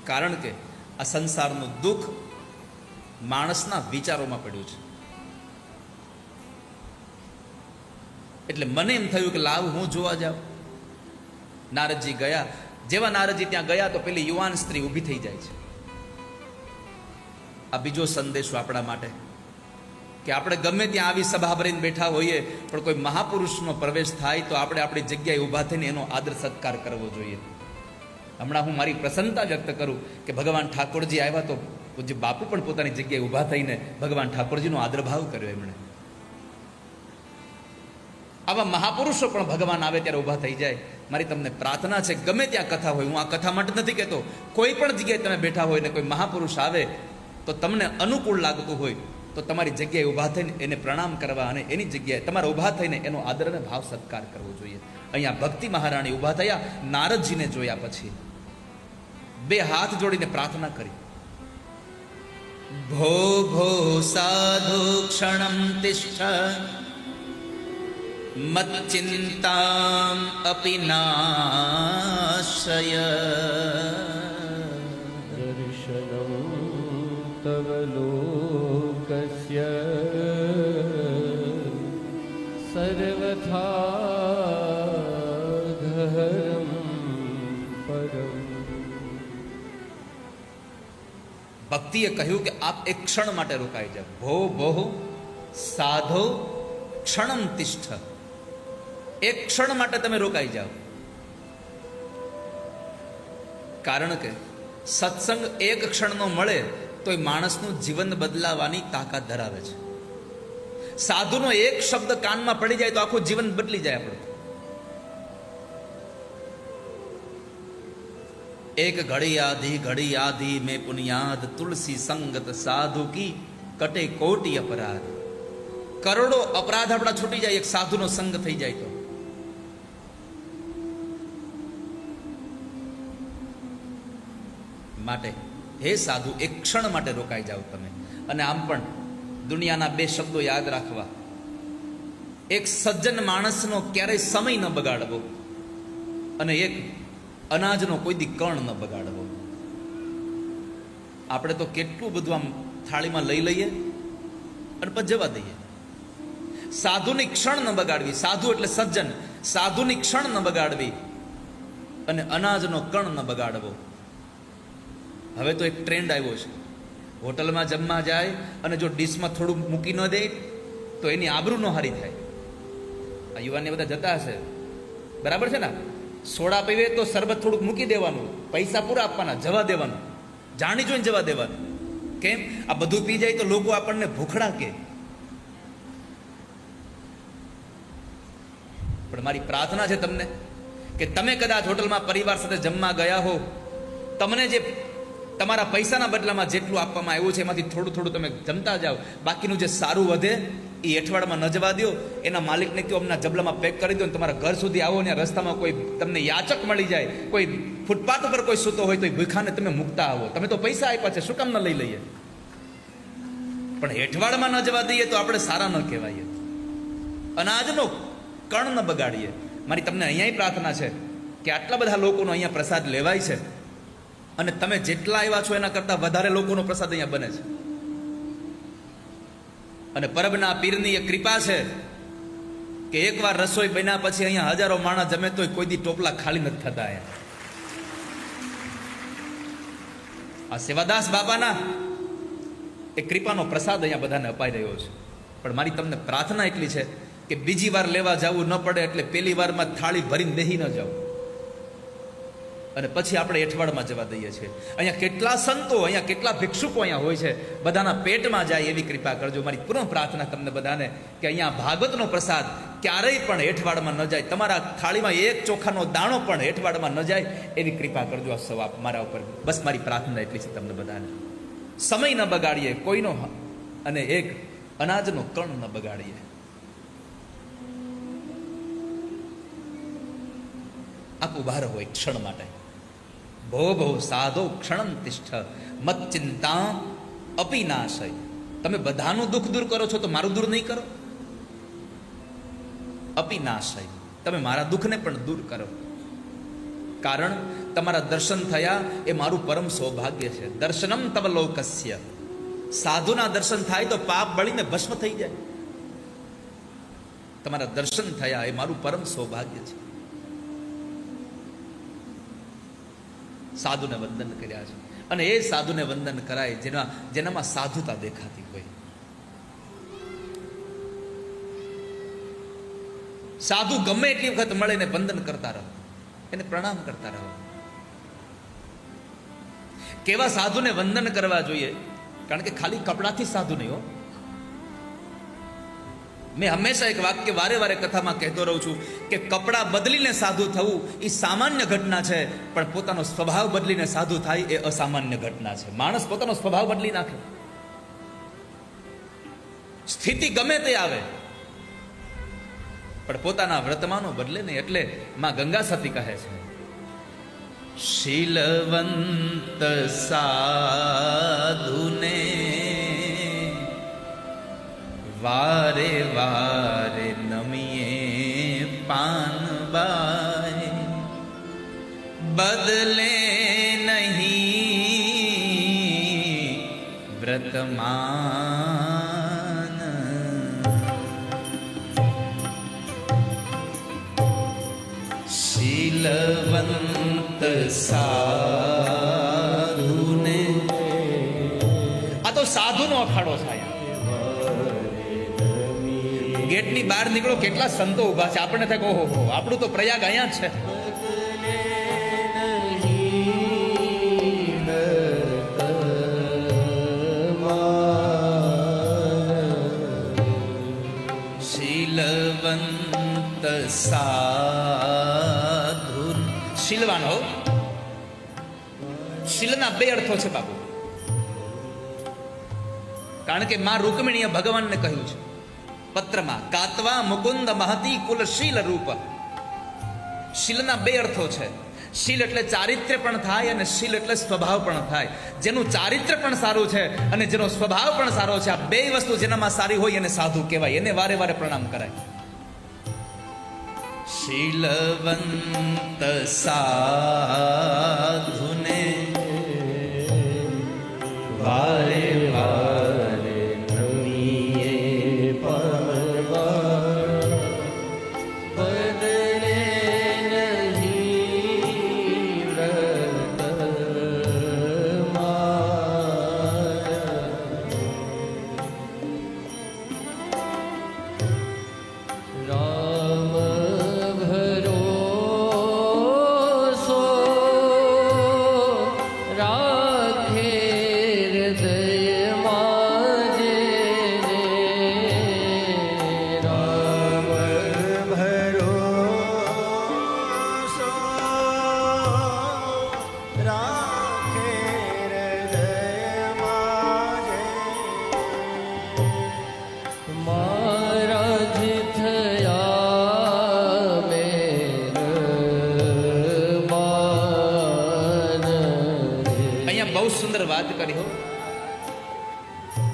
કારણ કે આ સંસારનું દુઃખ માણસના વિચારોમાં પડ્યું છે. એટલે મને એમ થયું કે લાવ હું જોવા જાઉં. નારદજી ગયા. જેવા નારદજી ત્યાં ગયા તો પેલી યુવાન સ્ત્રી ઊભી થઈ જાય છે. આ બીજો સંદેશો આપણા માટે કે આપણે ગમે ત્યાં આવી સભા ભરીને બેઠા હોઈએ, પણ કોઈ મહાપુરુષનો પ્રવેશ થાય તો આપણે આપણી જગ્યાએ ઊભા થઈને એનો આદર સત્કાર કરવો જોઈએ. હમણાં હું મારી પ્રસન્નતા વ્યક્ત કરું કે ભગવાન ઠાકોરજી આવ્યા તો પૂજ્ય બાપુ પણ પોતાની જગ્યાએ ઊભા થઈને ભગવાન ઠાકોરજીનો આદરભાવ કર્યો એમણે. આવા મહાપુરુષો પણ ભગવાન આવે ત્યારે ઊભા થઈ જાય. મારી તમને પ્રાર્થના છે, ગમે ત્યાં કથા હોય, હું આ કથા માટે નથી કહેતો, કોઈ પણ જગ્યાએ તમે બેઠા હોય ને કોઈ મહાપુરુષ આવે તો તમને અનુકૂળ લાગતું હોય તો તમારી જગ્યાએ ઊભા થઈને એને પ્રણામ કરવા અને એની જગ્યાએ તમારે ઊભા થઈને એનો આદર અને ભાવ સત્કાર કરવો જોઈએ. અહીંયા ભક્તિ મહારાણી ઊભા થયા. નારદજીને જોયા પછી 2 હાથ જોડીને પ્રાર્થના કરી, ભો ભો સાધુ ક્ષણમ તિષ્ઠ મચ્ચિંતામ અપિ નાશય. દર્શનમ તવ લોકસ્ય સર્વથા ઘરમ પરમ. ભક્તિએ કહ્યું કે આપ એક ક્ષણ માટે રોકાઈ જાઓ. ભો ભો સાધો ક્ષણમ તિષ્ઠ, એક ક્ષણ માટે તમે રોકાઈ જાઓ. કારણ કે સત્સંગ એક ક્ષણનો મળે તો એ માણસનું જીવન બદલાવાની તાકાત ધરાવે છે. સાધુનો એક શબ્દ કાનમાં પડી જાય તો આખું જીવન બદલી જાય આપણું. એક ઘડી આધી મેં પુનિયાદ તુલસી સંગત સાધુ કી કટે કોટી અપરાધ. કરોડો અપરાધ આપણા છૂટી જાય એક સાધુનો સંગ થઈ જાય તો. માટે હે સાધુ, એક ક્ષણ માટે રોકાઈ જાઓ તમે. અને આમ પણ દુનિયાના 2 શબ્દો યાદ રાખવા. એક સજ્જન માણસનો ક્યારેય સમય ન બગાડવો, અને એક અનાજનો કોઈ દી કણ ન બગાડવો. આપણે તો કેટલું બધું આમ થાળીમાં લઈ લઈએ અને પછી જવા દઈએ. સાધુની ક્ષણ ન બગાડવી. સાધુ એટલે સજ્જન. સાધુની ક્ષણ ન બગાડવી અને અનાજનો કણ ન બગાડવો. હવે તો એક ટ્રેન્ડ આવ્યો છે, હોટલમાં જમવા જાય અને જો ડીશમાં થોડું મૂકી ન દે તો એની આબરૂ ન હારી થાય. આ યુવાનને બધા જતા હશે, બરાબર છે ને? સોડા પીવે તો શરબત થોડુંક મૂકી દેવાનું, પૈસા પૂરા આપવાના, જવા દેવાનું, જાણી જોઈને જવા દેવાનું. કેમ? આ બધું પી જાય તો લોકો આપણને ભૂખડા કે. પણ મારી પ્રાર્થના છે તમને કે તમે કદાચ હોટલમાં પરિવાર સાથે જમવા ગયા હો, તમને જે તમારા પૈસાના બદલામાં જેટલું આપવામાં આવ્યું છે એમાંથી થોડું થોડું તમે જમતા જાઓ. બાકીનું જે સારું વધે એ અઠવાડિયામાં ન જવા દો. એના માલિકને કહો અમના જબલામાં પેક કરી દો. તમારા ઘર સુધી આવો ને રસ્તામાં કોઈ તમને યાચક મળી જાય, કોઈ ફૂટપાથ ઉપર કોઈ સૂતો હોય તો એ ભૂખાને તમે મૂકતા આવો. તમે તો પૈસા આપ્યા છે, શું કામ ન લઈ લઈએ? પણ હેઠવાડમાં ન જવા દઈએ તો આપણે સારા ન કહેવાય. અનાજનો કણ ન બગાડીએ. મારી તમને અહીંયા પ્રાર્થના છે કે આટલા બધા લોકોનો અહીંયા પ્રસાદ લેવાય છે અને તમે જેટલા આવ્યા છો એના કરતાં વધારે લોકોનો પ્રસાદ અહીંયા બને છે. અને પરબના પીરની એ કૃપા છે કે એકવાર રસોઈ બન્યા પછી અહીંયા હજારો માણસ જમે તો કોઈ દી ટોપલા ખાલી નથી થતા. આ સેવાદાસ બાબાના એ કૃપાનો પ્રસાદ અહીંયા બધાને અપાઈ રહ્યો છે. પણ મારી તમને પ્રાર્થના એટલી છે કે બીજી વાર લેવા જવું ન પડે, એટલે પહેલી વારમાં થાળી ભરીને બેહી ન જાવ અને પછી આપણે એઠવાડમાં જવા દઈએ છીએ. અહીંયા કેટલા સંતો, અહીંયા કેટલા ભિક્ષુકો અહીંયા હોય છે, બધાના પેટમાં જાય એવી કૃપા કરજો. મારી પૂર્ણ પ્રાર્થના તમને બધાને કે અહીંયા ભાગવતનો પ્રસાદ ક્યારેય પણ એઠવાડમાં ન જાય, તમારા થાળીમાં એક ચોખાનો દાણો પણ એઠવાડમાં ન જાય એવી કૃપા કરજો. આ સવાબ મારા ઉપર, બસ મારી પ્રાર્થના એટલી છે તમને બધાને. સમય ન બગાડીએ કોઈનો અને એક અનાજનો કણ ન બગાડીએ. આપ ઉભા રહો એક ક્ષણ માટે. ભો ભો સાધો ક્ષણમ તિષ્ઠ મત ચિંતા અપી નાશય. તમે બધાનું દુઃખ દૂર કરો છો તો મારું દૂર નહીં કરો? અપી નાશય, તમે મારા દુઃખને પણ દૂર કરો. કારણ તમારા દર્શન થયા એ મારું પરમ સૌભાગ્ય છે. દર્શનમ તવ લોકસ્ય. સાધુના દર્શન થાય તો પાપ બળીને ભસ્મ થઈ જાય. તમારા દર્શન થયા એ મારું પરમ સૌભાગ્ય છે. સાધુને વંદન કર્યા છે અને એ સાધુને વંદન કરાય જેનામાં સાધુતા દેખાતી હોય. સાધુ ગમે એટલી વખત મળે ને વંદન કરતા રહો, એને પ્રણામ કરતા રહો. કેવા સાધુને વંદન કરવા જોઈએ? કારણ કે ખાલી કપડાથી સાધુ નહીં હો. મેં હંમેશા એક વાક્ય વારે વારે કથામાં કહેતો રહું છું કે કપડાં બદલીને સાધુ થવું એ સામાન્ય ઘટના છે, પણ પોતાનો સ્વભાવ બદલીને સાધુ થાય એ અસામાન્ય ઘટના છે. માણસ પોતાનો સ્વભાવ બદલી નાખે, સ્થિતિ ગમે તે આવે, પણ પોતાના વર્તમાનો બદલે નહીં. એટલે માં ગંગા સતી કહે છે, શીલવંત સાધુને વારે વારે નમીએ પાનબાઈ, બદલે નહીં વ્રતમાન. શીલવંત સાધુને, આ તો સાધુનો અખાડો થાય. ગેટની બહાર નીકળો, કેટલા સંતો ઉભા છે. આપણને થાય ઓહો આપણું તો પ્રયાગ અહીંયા જ છે. શીલવંત સાધુ, શીલવાન હો. શીલના બે અર્થો છે બાપુ. કારણ કે માં રૂકમિણીએ ભગવાનને કહ્યું છે પત્રમાં, કાતવા મુકુંદ મહતી કુલ શીલ રૂપ. શીલના બે અર્થો છે. શીલ એટલે ચારિત્ર્ય પણ થાય અને શીલ એટલે સ્વભાવ પણ થાય. જેનું ચારિત્ર્ય પણ સારું છે અને જેનો સ્વભાવ પણ સારો છે, આ બે વસ્તુ જેનામાં સારી હોય એને સાધુ કહેવાય, એને વારે વારે પ્રણામ કરાય. શીલવંત સાધુને વારે વારે નમીએ પરવાર બદલે નહીં વ્રત રામ ભરોસો રાખે હૃદયમાં જેને રામ ભરોસો રાખે હૃદયમાં જે. મારા જ થયા મહેરબાન રે. અહીંયા બહુ સુંદર વાત કરી હો.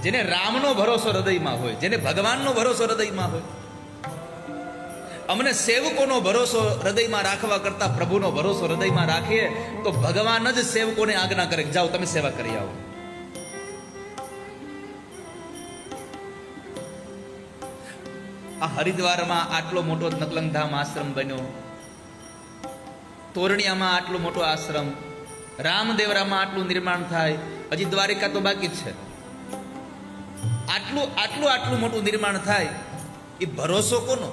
જેને રામનો ભરોસો હૃદયમાં હોય, જેને ભગવાનનો ભરોસો હૃદયમાં હોય, અમને સેવકોનો ભરોસો હૃદયમાં રાખવા કરતા પ્રભુનો ભરોસો હૃદયમાં રાખીએ તો ભગવાન જ સેવકોને આજ્ઞા કરે કે જાઓ તમે સેવા કરી આવો. આ હરિદ્વારમાં આટલો મોટો નકલંગધામ આશ્રમ બન્યો, તોરણિયામાં આટલો મોટો આશ્રમ, રામદેવરામાં આટલું નિર્માણ થાય, હજી દ્વારિકા તો બાકી જ છે. આટલું મોટું નિર્માણ થાય એ ભરોસો કોનો?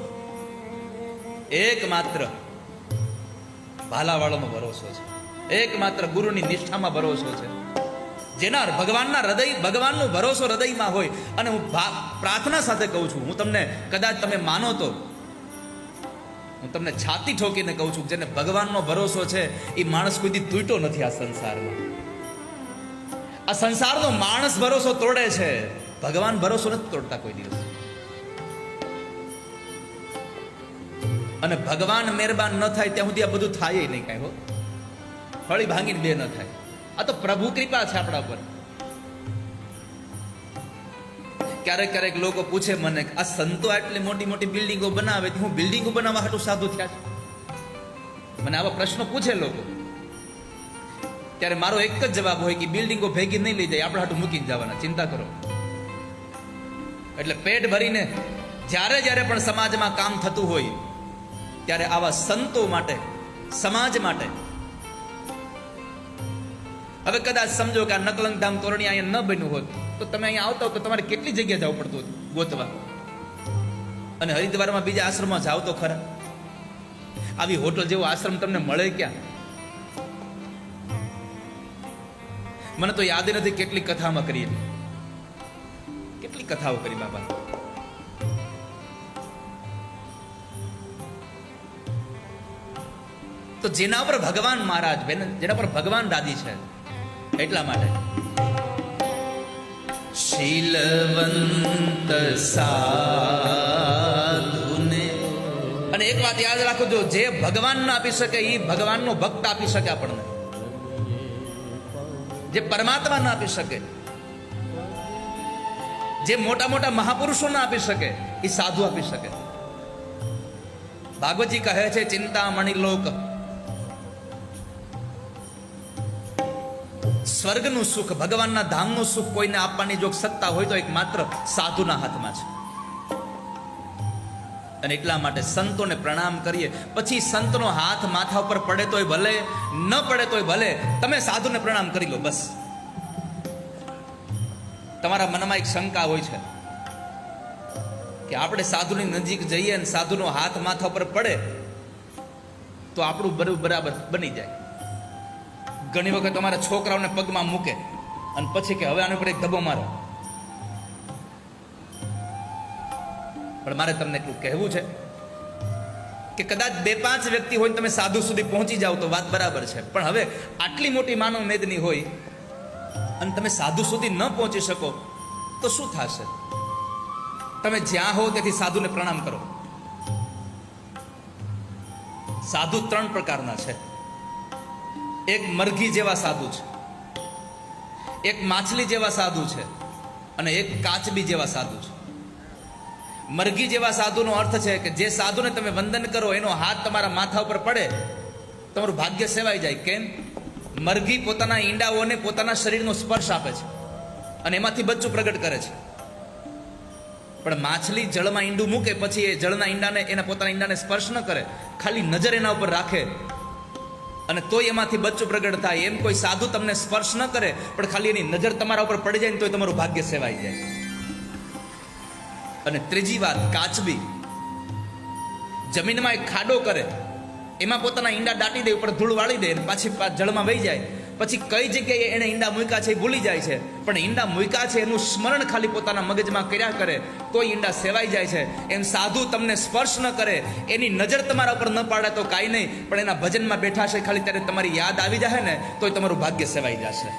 એકમાત્ર ભાલાવાળાનો ભરોસો છે, એકમાત્ર ગુરુની નિષ્ઠામાં ભરોસો છે. જેના ભગવાનનો ભરોસો હૃદયમાં હોય. અને હું પ્રાર્થના સાથે કહું છું, હું તમને કદાચ તમે માનો તો હું તમને છાતી ઠોકીને કહું છું, જેને ભગવાનનો ભરોસો છે એ માણસ કોઈથી તૂટ્યો નથી આ સંસારમાં. આ સંસારનો માણસ ભરોસો તોડે છે, ભગવાન ભરોસો નથી તોડતા કોઈ દિવસ. અને ભગવાન મહેરબાન ન થાય ત્યાં સુધી આ બધું થાય નહીં કાંઈ હો. ફળી ભાંગીને બે ન થાય. આ તો પ્રભુ કૃપા છે આપણા પર. ક્યારેક ક્યારેક લોકો પૂછે મને, આ સંતો આટલી મોટી મોટી બિલ્ડિંગો બનાવે, હું બિલ્ડિંગો બનાવવા હાટું સાધુ થયા છે? મને આવા પ્રશ્નો પૂછે લોકો. ત્યારે મારો એક જ જવાબ હોય કે બિલ્ડિંગો ભેગી નહીં લઈ જાય, આપણે હાટું મૂકીને જવાના, ચિંતા કરો. એટલે પેટ ભરીને જ્યારે જ્યારે પણ સમાજમાં કામ થતું હોય ત્યારે આવા સંતો માટે, સમાજ માટે. હવે કદાચ સમજો કે આ નકલંગધામ તોરણી અહીંયા ન બન્યું હોત તો તમે અહીંયા આવતા હો તો તમારે કેટલી જગ્યા જવું પડતું હતું ગોતવા. અને હરિદ્વારમાં બીજા આશ્રમમાં જાવ તો ખરા, આવી હોટલ જેવો આશ્રમ તમને મળે ક્યાં? મને તો યાદ નથી કેટલી કથામાં કરી, કેટલી કથાઓ કરી બાબા. તો જેના પર ભગવાન મહારાજ, જેના પર ભગવાન રાજી છે, એટલા માટે શીલવંત સાધુને. અને એક વાત યાદ રાખો, જો જે ભગવાન ના આપી શકે એ ભગવાનનો ભક્ત આપી શકે આપણને. જે પરમાત્મા ના આપી શકે, જે મોટા મોટા મહાપુરુષો ના આપી શકે, એ સાધુ આપી શકે. ભાગવતજી કહે છે, ચિંતામણી લોક, સ્વર્ગનું સુખ, ભગવાનના ધામનું સુખ કોઈને આપવાની જો સત્તા હોય તો એક માત્ર સાધુના હાથમાં છે. અને એટલા માટે સંતોને પ્રણામ કરીએ. પછી સંતનો હાથ માથા ઉપર પડે તોય ભલે, ન પડે તોય ભલે, તમે સાધુને પ્રણામ કરી લો બસ. તમારા મનમાં એક શંકા હોય છે કે આપણે સાધુની નજીક જઈએ અને સાધુનો હાથ માથા ઉપર પડે તો આપણું બરાબર બની જાય. ઘણી વખત તમારા છોકરાઓને પગમાં મૂકે અને પછી કે હવે આની ઉપર એક ધબ્બો મારો. પણ મારે તમને એટલું કહેવું છે કે કદાચ 2-5 વ્યક્તિ હોય તમે સાધુ સુધી પહોંચી જાઓ તો વાત બરાબર છે. પણ હવે આટલી મોટી માનવ મેદની હોય અને તમે સાધુ સુધી ન પહોંચી શકો તો શું થશે? તમે જ્યાં હો ત્યાંથી સાધુને પ્રણામ કરો. સાધુ 3 પ્રકારના છે. એક મરઘી જેવા સાધુ છે, એક માછલી જેવા સાધુ છે, અને એક કાચબી જેવા સાધુ છે. મરઘી જેવા સાધુનો અર્થ છે કે જે સાધુને તમે વંદન કરો એનો હાથ તમારા માથા ઉપર પડે, તમારું ભાગ્ય સેવાઈ જાય. કેમ? મરઘી પોતાના ઈંડાઓને પોતાના શરીરનો સ્પર્શ આપે છે અને એમાંથી બચ્ચું પ્રગટ કરે છે. પણ માછલી જળમાં ઈંડું મૂકે પછી એ જળના ઈંડાને, એના પોતાના ઈંડાને સ્પર્શ ન કરે, ખાલી નજર એના ઉપર રાખે અને તોય એમાંથી બચ્ચું પ્રગટ થાય. એમ કોઈ સાધુ તમને સ્પર્શ ન કરે પણ ખાલી એની નજર તમારા ઉપર પડી જાય ને તોય તમારું ભાગ્ય સેવાઈ જાય. અને ત્રીજી વાત, કાચબી જમીનમાં એક ખાડો કરે, એમાં પોતાના ઈંડા દાટી દે, ઉપર ધૂળ વાળી દે, પાછી જળમાં વહી જાય. પછી કઈ જગ્યાએ એને ઈંડા મૂક્યા છે એ ભૂલી જાય છે, પણ ઈંડા મૂક્યા છે એનું સ્મરણ ખાલી પોતાના મગજમાં કર્યા કરે તો ઈંડા સેવાઈ જાય છે. એમ સાધુ તમને સ્પર્શ ન કરે, એની નજર તમારા ઉપર ન પાડે તો કાંઈ નહીં, પણ એના ભજનમાં બેઠા છે ખાલી ત્યારે તમારી યાદ આવી જાય ને તોય તમારું ભાગ્ય સેવાઈ જશે.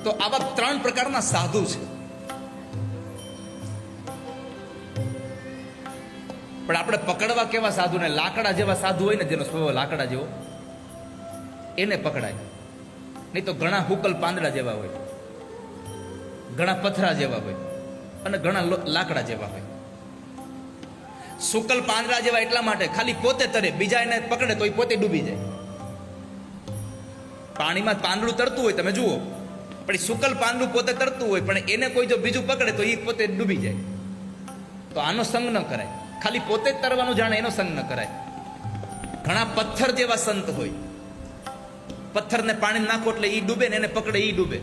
તો આવા 3 પ્રકારના સાધુ છે. પણ આપણે પકડવા કેવા સાધુને? લાકડા જેવા સાધુ હોય ને, જેનો સ્વભાવ લાકડા જેવો, એને પકડાય. નહીં તો ઘણા હુકલ પાંદડા જેવા હોય, ઘણા પથરા જેવા હોય અને ઘણા લાકડા જેવા હોય. સુકલ પાંદડા જેવા એટલા માટે ખાલી પોતે તરે, બીજા એને પકડે તો એ પોતે ડૂબી જાય. પાણીમાં પાંદડું તરતું હોય તમે જુઓ, પણ એ સુકલ પાંદડું પોતે તરતું હોય, પણ એને કોઈ જો બીજું પકડે તો એ પોતે ડૂબી જાય. તો આનો સંગ ન કરાય. ખાલી પોતે જ તરવાનું જાણે એનો સંગ ન કરાય. ઘણા પથ્થર જેવા સંત હોય, પથ્થરને પાણી નાખો એટલે ઈ ડૂબે ને એને પકડે ઈ ડૂબે,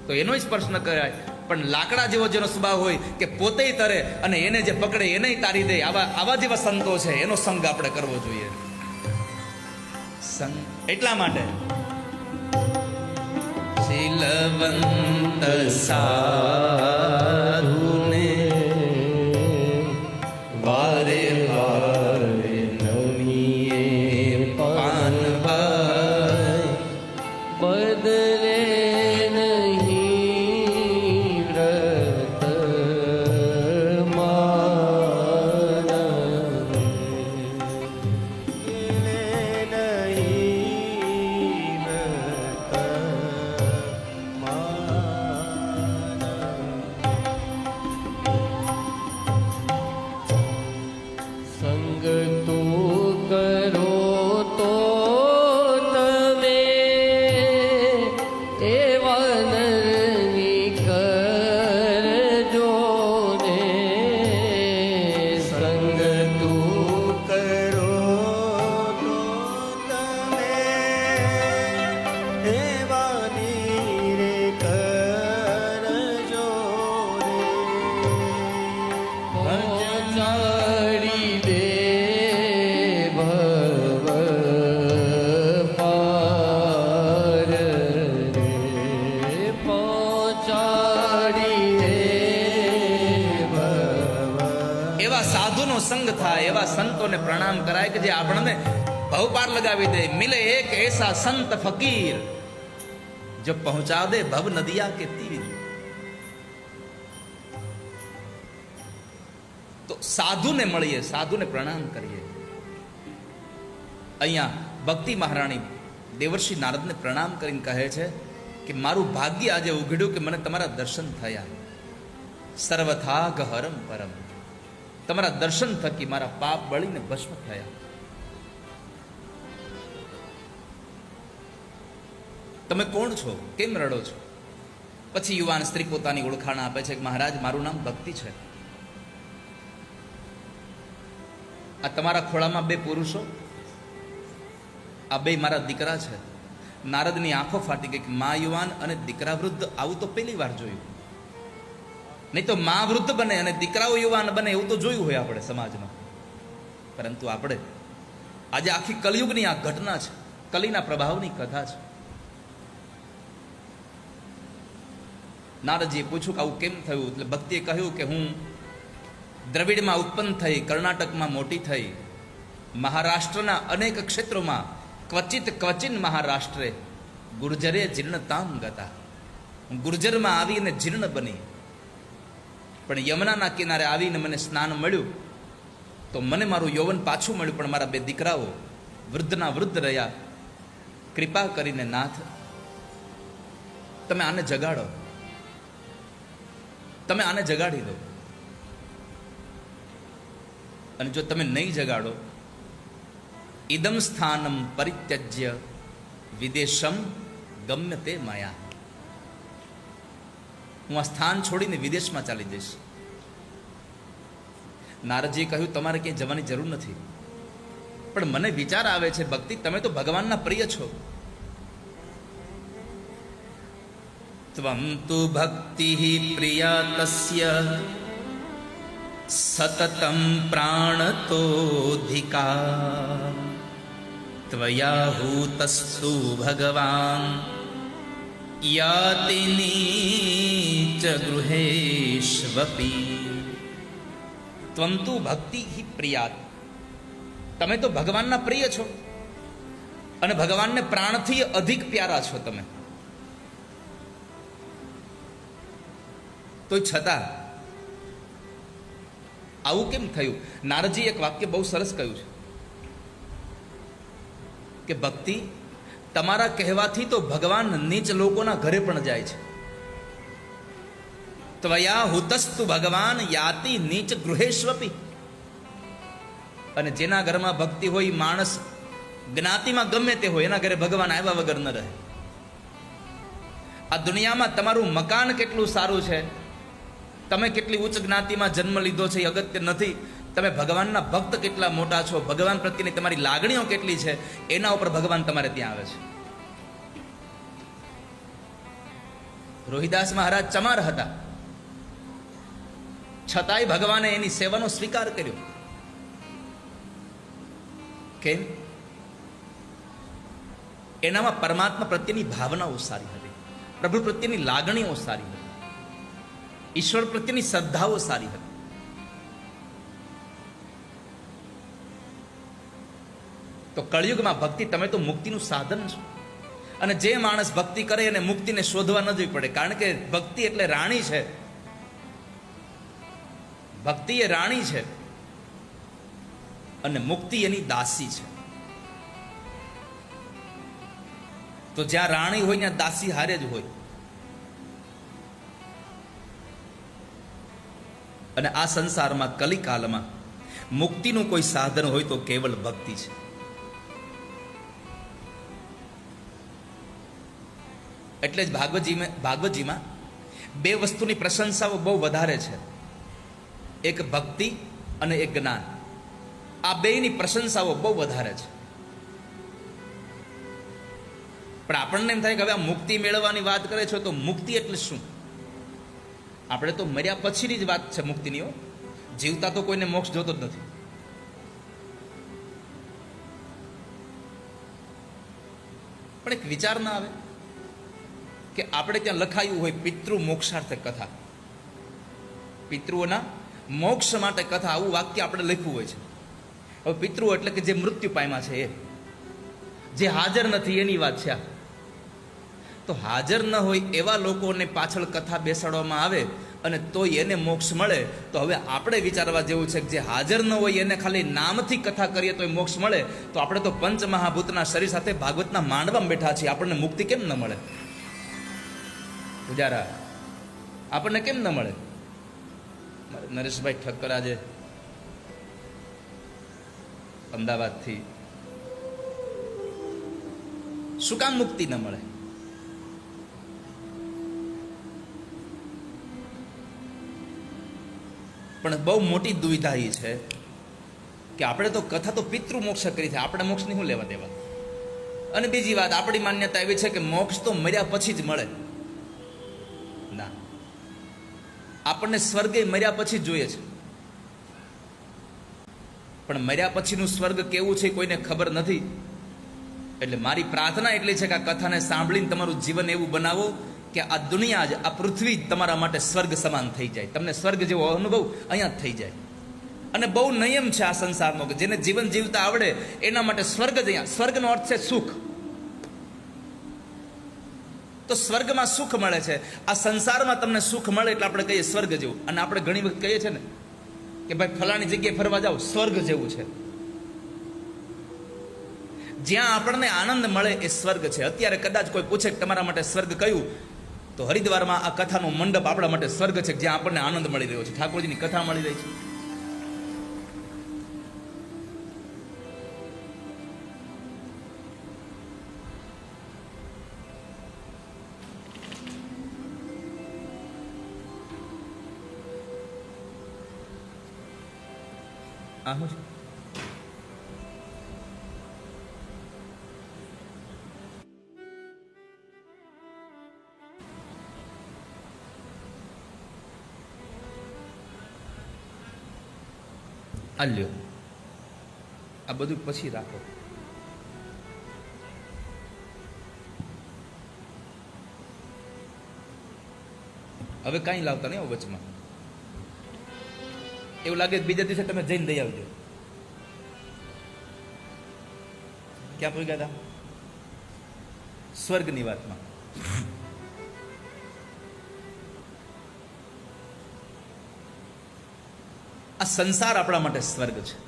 તો એનો સ્પર્શ ન કરાય. પણ લાકડા જેવો જેનો સ્વભાવ હોય કે પોતે તરે અને એને જે પકડે એને તારી દે, આવા જેવા સંતો છે, એનો સંગ આપણે કરવો જોઈએ. સંગ એટલા માટે શીલવંત સાધુને વારે વારે નમીએ પાનભાઈ, બદલે નહીં વ્રત માનવે. સંગ તું કરો તો તમે એવા નરની કરજો ને. સંગ તું કરો તો તમે એવાની રે કરજો રે. પહોંચાડી દે ભવ પાર રે. પહોંચાડી દે ભવ. એવા સાધુનો સંગ થાય, એવા સંતોને પ્રણામ કરાય કે જે આપણને ભવ પાર લગાવી દે. મિલે એક એસા સંત ફકીર જો પહોંચા દે ભવ નદિયા કે તીર. તો સાધુને મળીએ, સાધુને પ્રણામ કરીએ. અહીંયા ભક્તિ મહારાણી દેવર્ષિ નારદને પ્રણામ કરીને કહે છે કે મારું ભાગ્ય આજે ઉઘડ્યું કે મને તમારા દર્શન થયા. સર્વથા ગહરમ પરમ, તમારા દર્શન થકી મારા પાપ બળીને ભસ્મ થયા. તમે કોણ છો? કેમ રડો છો? પછી યુવાન સ્ત્રી પોતાની ઓળખાણ આપે છે કે મહારાજ મારું નામ ભક્તિ છે. આ તમારા ખોળામાં 2 પુરુષો, આ 2 મારા દીકરા છે. નારદની આંખો ફાટી ગઈ કે મા યુવાન અને દીકરા વૃદ્ધ, આવું તો પહેલી વાર જોયું. નહીં તો મા વૃદ્ધ બને અને દીકરાઓ યુવાન બને એવું તો જોયું હોય આપણે સમાજમાં, પરંતુ આપણે આજે આખી કલયુગની આ ઘટના છે, કલીના પ્રભાવની કથા છે. નારદજીએ પૂછ્યું કે આવું કેમ થયું? એટલે ભક્તિએ કહ્યું કે હું દ્રવિડમાં ઉત્પન્ન થઈ, કર્ણાટકમાં મોટી થઈ, મહારાષ્ટ્રના અનેક ક્ષેત્રોમાં ક્વચિન મહારાષ્ટ્રે ગુર્જરે જીર્ણતામ ગતા. હું ગુર્જરમાં આવીને જીર્ણ બની, પણ યમુનાના કિનારે આવીને મને સ્નાન મળ્યું તો મને મારું યૌવન પાછું મળ્યું. પણ મારા 2 દીકરાઓ વૃદ્ધના વૃદ્ધ રહ્યા. કૃપા કરીને નાથ તમે આને જગાડો. તમે આને જગાડી દો. અને જો તમે નહીં જગાડો, ઇદમ સ્થાનમ પરિત્યજ્ય વિદેશમ ગમ્ય તે માયા, હું આ સ્થાન છોડીને વિદેશમાં ચાલી જઈશ. નારદજીએ કહ્યું તમારે ક્યાંય જવાની જરૂર નથી, પણ મને વિચાર આવે છે ભક્તિ, તમે તો ભગવાનના પ્રિય છો. ત્વમ તુ ભક્તિ પ્રિયા તસ્ય સતતમ પ્રાણતોધિકા ત્વયા હૂતસ્તુ ભગવાન યાતિ નીચ ગૃહેષ્વપી. ત્વમ તુ ભક્તિ પ્રિયાત, તમે તો ભગવાનના પ્રિય છો અને ભગવાનને પ્રાણથી અધિક પ્યારા છો તમે. તો છતાં આવું કેમ થયું? નારદજી એક વાક્ય બહુ સરસ કહ્યું છે કે ભક્તિ, તમારા કહેવાથી તો ભગવાન નીચ લોકોના ઘરે પણ જાય છે. ત્વયા હુતસ્તુ ભગવાન યાતિ નીચ ગૃહેષ્વપી. અને જેના ઘરમાં ભક્તિ હોય, માણસ જ્ઞાતિમાં ગમે તે હોય, એના ઘરે ભગવાન આવ્યા વગર ન રહે. આ દુનિયામાં તમારું મકાન કેટલું સારું છે, તમે કેટલી ઉચ્ચ જ્ઞાતિમાં જન્મ લીધો છે એ અગત્ય નથી. તમે ભગવાનના ભક્ત કેટલા મોટા છો, ભગવાન પ્રત્યેની તમારી લાગણીઓ કેટલી છે, એના ઉપર ભગવાન તમારે ત્યાં આવે છે. રોહિદાસ મહારાજ ચમાર હતા, છતાંય ભગવાને એની સેવાનો સ્વીકાર કર્યો. કેમ? એનામાં પરમાત્મા પ્રત્યેની ભાવનાઓ સારી હતી, પ્રભુ પ્રત્યેની લાગણીઓ સારી હતી, ઈશ્વર પ્રત્યેની શ્રદ્ધાઓ સારી હતી. તો કળિયુગમાં ભક્તિ, તમે તો મુક્તિનું સાધન છો. અને જે માણસ ભક્તિ કરે એને મુક્તિને શોધવા ન જવી પડે, કારણ કે ભક્તિ એટલે રાણી છે. ભક્તિ એ રાણી છે અને મુક્તિ એની દાસી છે. તો જ્યાં રાણી હોય ત્યાં દાસી હારે જ હોય. અને આ સંસારમાં કલિકાલમાં મુક્તિનું કોઈ સાધન હોય તો કેવલ ભક્તિ છે. એટલે જ ભાગવતજીમાં બે વસ્તુની પ્રશંસાઓ બહુ વધારે છે, એક ભક્તિ અને એક જ્ઞાન. આ બેની પ્રશંસાઓ બહુ વધારે છે. પણ આપણને એમ થાય કે હવે આ મુક્તિ મેળવવાની વાત કરે છે, તો મુક્તિ એટલે શું? આપણે તો મર્યા પછીની જ વાત છે મુક્તિની. જીવતા તો કોઈને મોક્ષ જોતો જ નથી. પણ એક વિચાર ના આવે કે આપણે ત્યાં લખાયું હોય પિતૃ મોક્ષાર્થે કથા, પિતૃઓના મોક્ષ માટે કથા, આવું વાક્ય આપણે લખ્યું હોય છે. હવે પિતૃ એટલે કે જે મૃત્યુ પામ્યા છે, એ જે હાજર નથી એની વાત છે. તો હાજર ન હોય એવા લોકોને પાછળ કથા બેસાડવામાં આવે અને તોય એને મોક્ષ મળે. તો હવે આપણે વિચારવા જેવું છે કે જે હાજર ન હોય એને ખાલી નામથી કથા કરીએ તો મોક્ષ મળે, તો આપણે તો પંચમહાભૂતના શરીર સાથે ભાગવતના માંડવામાં બેઠા છીએ, આપણને મુક્તિ કેમ ન મળે? પૂજારા, આપણને કેમ ન મળે? નરેશભાઈ ઠક્કર આજે અમદાવાદથી, શું કામ મુક્તિ ન મળે? પણ બહુ મોટી દુવિધા એ છે કે આપણે તો કથા તો પિતૃ મોક્ષ કરી છે, આપણે મોક્ષની શું લેવા દેવા? અને બીજી વાત, આપણી માન્યતા એવી છે કે મોક્ષ તો મર્યા પછી જ મળે. ના, આપણને સ્વર્ગે મર્યા પછી જ જોઈએ છે. પણ મર્યા પછીનું સ્વર્ગ કેવું છે કોઈને ખબર નથી. એટલે મારી પ્રાર્થના એટલી છે કે આ કથાને સાંભળીને તમારું જીવન એવું બનાવો કે આ દુનિયા જ, આ પૃથ્વી તમારા માટે સ્વર્ગ સમાન થઈ જાય. તમને સ્વર્ગ જેવો અનુભવ અહીંયા જ થઈ જાય. અને બહુ નિયમ છે આ સંસારનો કે જેને જીવન જીવતા આવડે એના માટે સ્વર્ગ જ અહીંયા. સ્વર્ગનો અર્થ છે સુખ. તો સ્વર્ગમાં સુખ મળે છે. આ સંસારમાં તમને સુખ મળે એટલે આપણે કહીએ સ્વર્ગ જેવું. અને આપણે ઘણી વખત કહીએ છીએ ને કે ભાઈ ફલાણી જગ્યાએ ફરવા જાઓ, સ્વર્ગ જેવું છે. જ્યાં આપણને આનંદ મળે એ સ્વર્ગ છે. અત્યારે કદાચ કોઈ પૂછે કે તમારા માટે સ્વર્ગ કયું, તો હરિદ્વારમાં આ કથાનો મંડપ આપણા માટે સ્વર્ગ છે, જ્યાં આપણને આનંદ મળી રહ્યો છે, ઠાકોરજીની કથા મળી રહી છે. આ શું છે? આ લ્યો, આ બધું પછી રાખો. હવે કાંઈ લાવતા નહીં વચમાં. એવું લાગે બીજા દિવસે તમે જઈને દઈ આવજો. ક્યાં પહોંચી ગયા હતા? સ્વર્ગની વાતમાં. આ સંસાર આપણા માટે સ્વર્ગ છે.